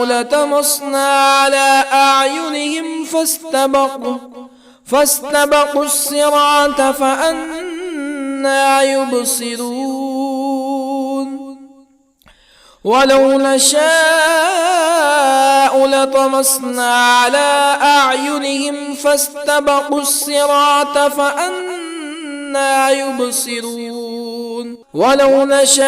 لطمسنا على أعينهم فاستبقوا الصراط فأنى يبصرون ولو نشاء لطمسنا على أعينهم فاستبقوا الصراط فأنى يبصرون ولو نشاء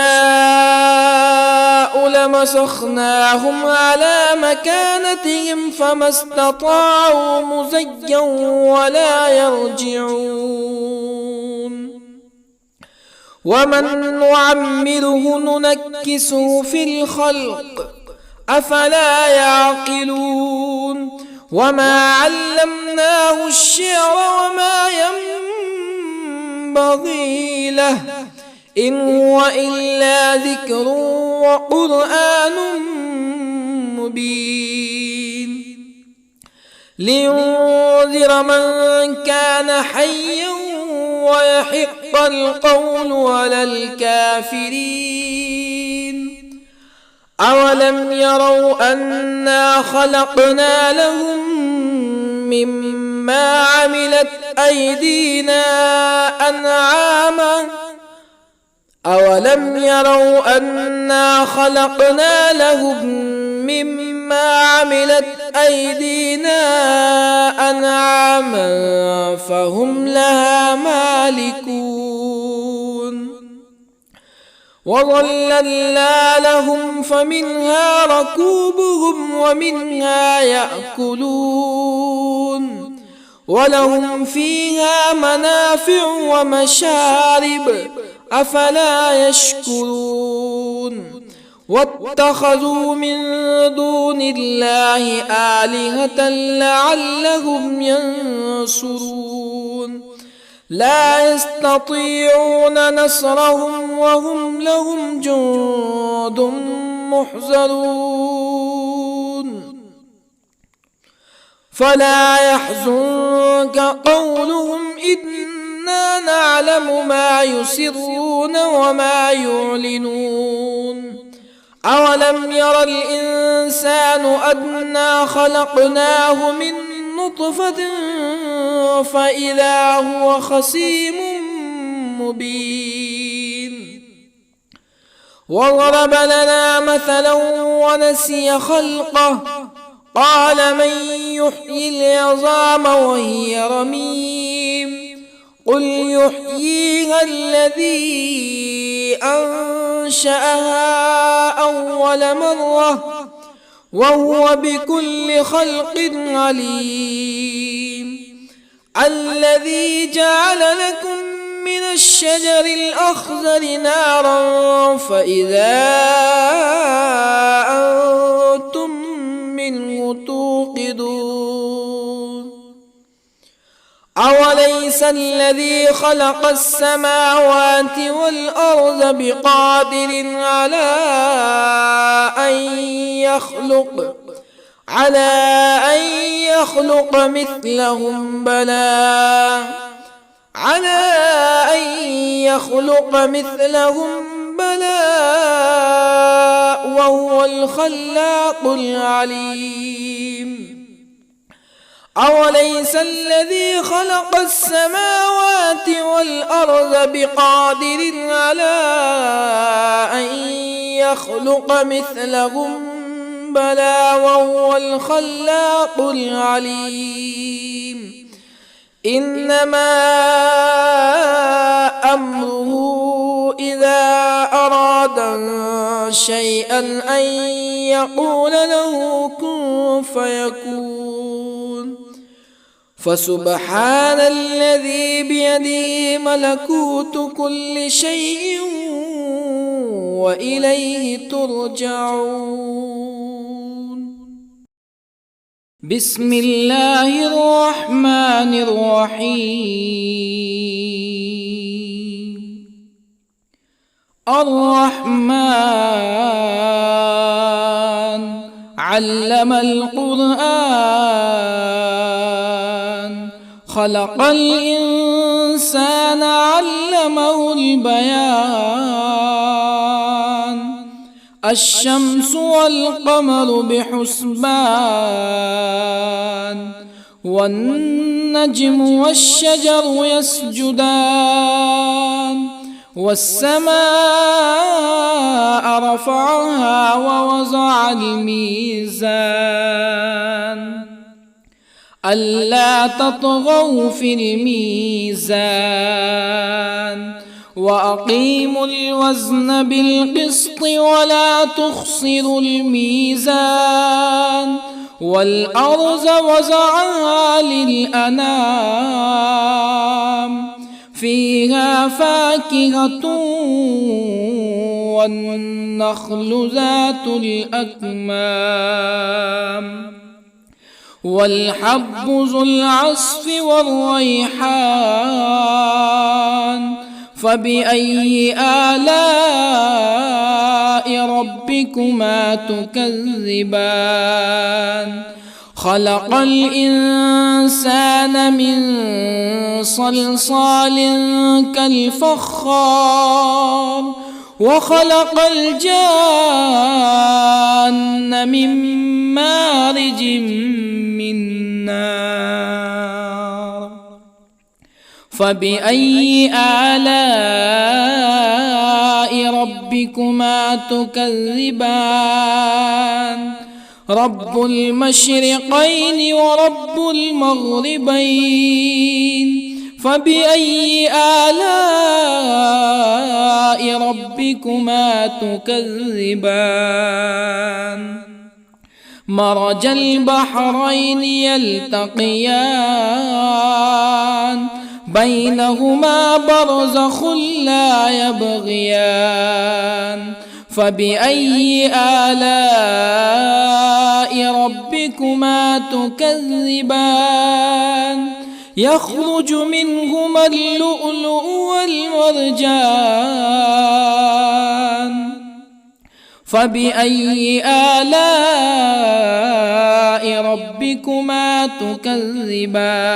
لمسخناهم على مكانتهم فما استطاعوا مزيا ولا يرجعون ومن نعمره ننكسه في الخلق أفلا يعقلون وما علمناه الشعر وما ينبغي له إن هو إلا ذكر وقرآن مبين لينذر من كان حيا ويحق القول على الكافرين أولم يروا أنا خلقنا لهم مما عملت أيدينا أنعاما أولم يروا أنا خلقنا لهم مما عملت أيدينا أنعاما فهم لها مالكون وظللنا لهم فمنها ركوبهم ومنها يأكلون ولهم فيها منافع ومشارب أفلا يشكرون واتخذوا من دون الله آلهة لعلهم ينصرون لا يستطيعون نصرهم وهم لهم جند محضرون فلا يحزنك قولهم إنا نعلم ما يسرون وما يعلنون أولم ير الإنسان أنا خلقناه من نطفة فإذا هو خصيم مبين وضرب لنا مثلا ونسي خلقه قال من يحيي العظام وهي رميم قل يحييها الذي أنشأها أول مرة وهو بكل خلق عليم الذي جعل لكم من الشجر الأخضر نارا فإذا أنتم منه توقدون أوليس الذي خلق السماوات والأرض بقادر على أن يخلق مثلهم بلى وهو الخلاق العليم أوليس الذي خلق السماوات والأرض بقادر على أن يخلق مثلهم بلى وهو الخلاق العليم إنما أمره إذا أراد شيئا أن يقول له كن فيكون فسبحان الذي بيده ملكوت كل شيء وإليه ترجعون. بسم الله الرحمن الرحيم. الرحمن علم القرآن خلق الإنسان علمه البيان الشمس والقمر بحسبان والنجم والشجر يسجدان والسماء رفعها ووضع الميزان ألا تطغوا في الميزان وأقيموا الوزن بالقسط ولا تخسروا الميزان والأرض وضعها للأنام فيها فاكهة والنخل ذات الأكمام والحب ذو العصف والريحان فبأي آلاء ربكما تكذبان خلق الإنسان من صلصال كالفخار وخلق الجان من مارج من نار فبأي آلاء ربكما تكذبان رب المشرقين ورب المغربين فبأي آلاء ربكما تكذبان مرج البحرين يلتقيان بينهما برزخ لا يبغيان فبأي آلاء ربكما تكذبان يخرج منهما اللؤلؤ والمرجان فبأي آلاء ربكما تكذبان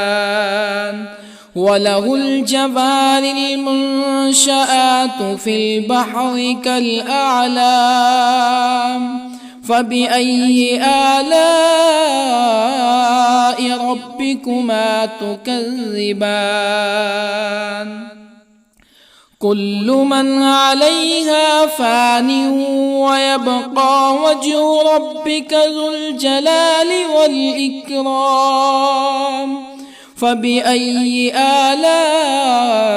وله الجوار المنشآت في البحر كالأعلام فبأي آلاء ربكما تكذبان كل من عليها فان ويبقى وجه ربك ذو الجلال والإكرام فبأي آلاء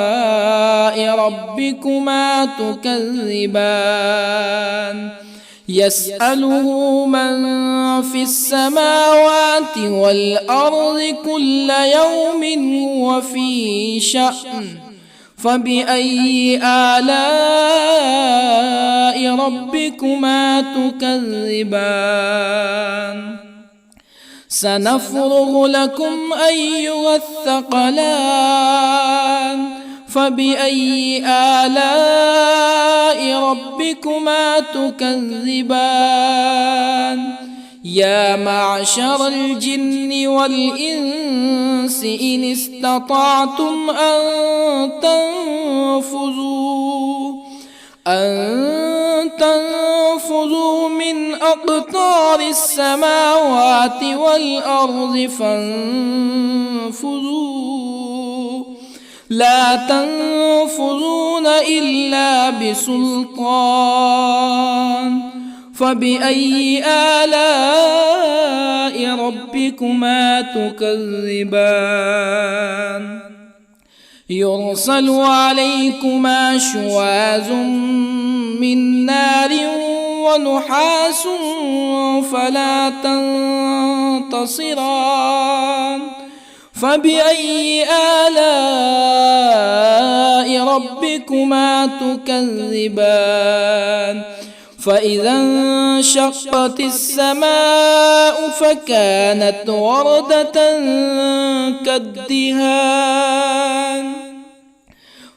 ربكما تكذبان يسأله من في السماوات والأرض كل يوم هو في شأن فبأي آلاء ربكما تكذبان سنفرغ لكم أيها الثقلان فبأي آلاء ربكما تكذبان يا معشر الجن والإنس إن استطعتم أن تنفذوا من أقطار السماوات والأرض فانفذوا لا تنفذون إلا بسلطان فبأي آلاء ربكما تكذبان يرسل عليكما شواظ من نار ونحاس فلا تنتصران فبأي آلاء ربكما تكذبان فإذا انشقت السماء فكانت وردة كالدهان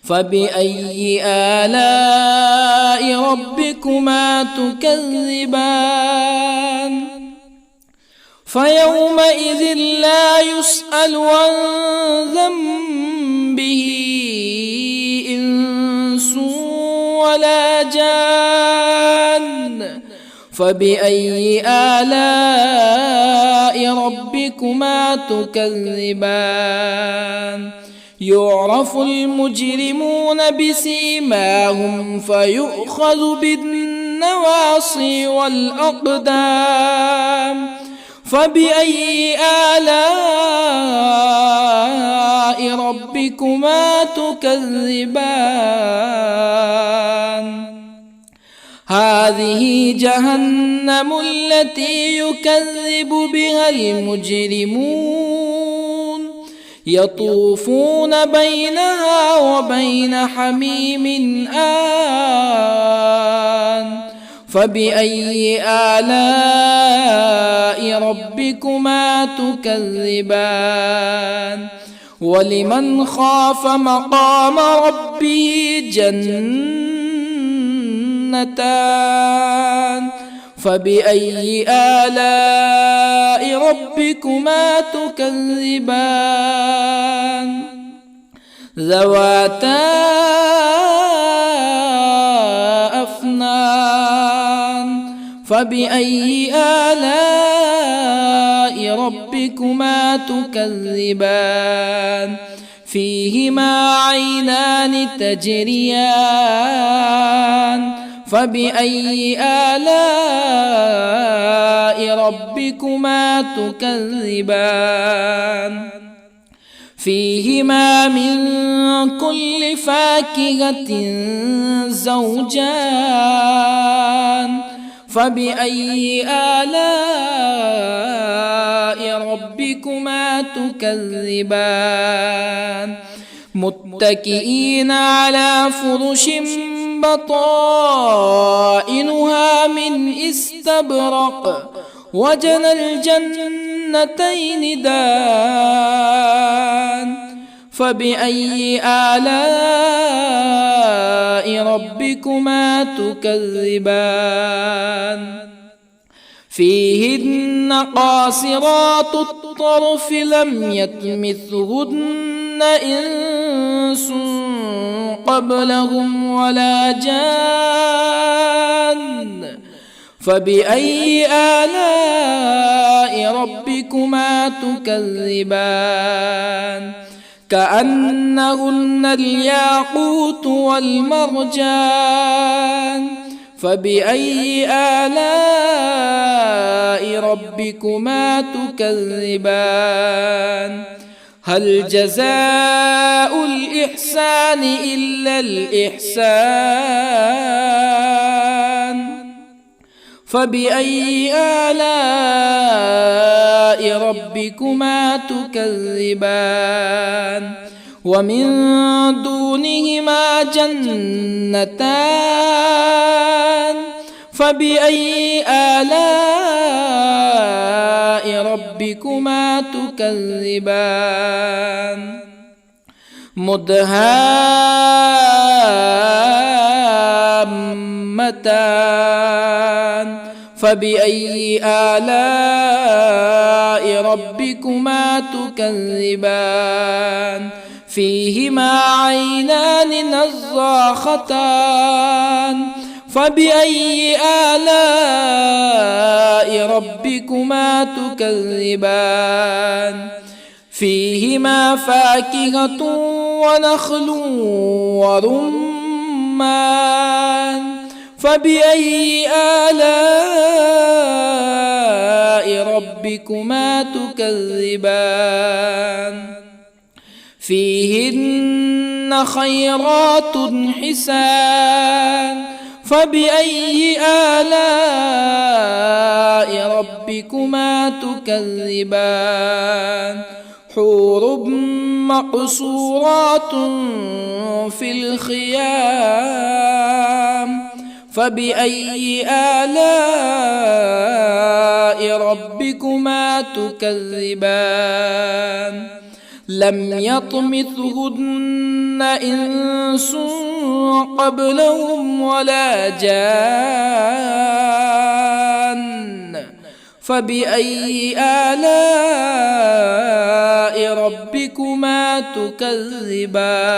فبأي آلاء ربكما تكذبان فيومئذ لا يسأل عن ذنبه إنس ولا جان فبأي آلاء ربكما تكذبان يعرف المجرمون بسيماهم فيؤخذ بالنواصي والأقدام فبأي آلاء ربكما تكذبان هذه جهنم التي يكذب بها المجرمون يطوفون بينها وبين حميم آن فبأي آلاء ربكما تكذبان ولمن خاف مقام ربه جنتان فبأي آلاء ربكما تكذبان ذواتا أفنان فبأي آلاء ربكما تكذبان فيهما عينان تجريان فبأي آلاء ربكما تكذبان فيهما من كل فاكهة زوجان فبأي آلاء ربكما تكذبان متكئين على فرش بطائنها من استبرق وجنى الجنتين دان فبأي آلاء ربكما تكذبان فيهن قاصرات الطرف لم يطمثهن إنس قبلهم ولا جان فبأي آلاء ربكما تكذبان كأنهن الياقوت والمرجان فبأي آلاء ربكما تكذبان هل جزاء الإحسان إلا الإحسان فبأي آلاء ربكما تكذبان ومن دونهما جنتان فبأي آلاء ربكما تكذبان مدهامتان فبأي آلاء ربكما تكذبان فيهما عينان نضاختان فبأي آلاء ربكما تكذبان فيهما فاكهة ونخل ورمان فبأي آلاء ربكما تكذبان فيهن خيرات حسان فبأي آلاء ربكما تكذبان حور مقصورات في الخيام فبأي آلاء ربكما تكذبان لم يطمثهن إنس قبلهم ولا جان فبأي آلاء ربكما تكذبان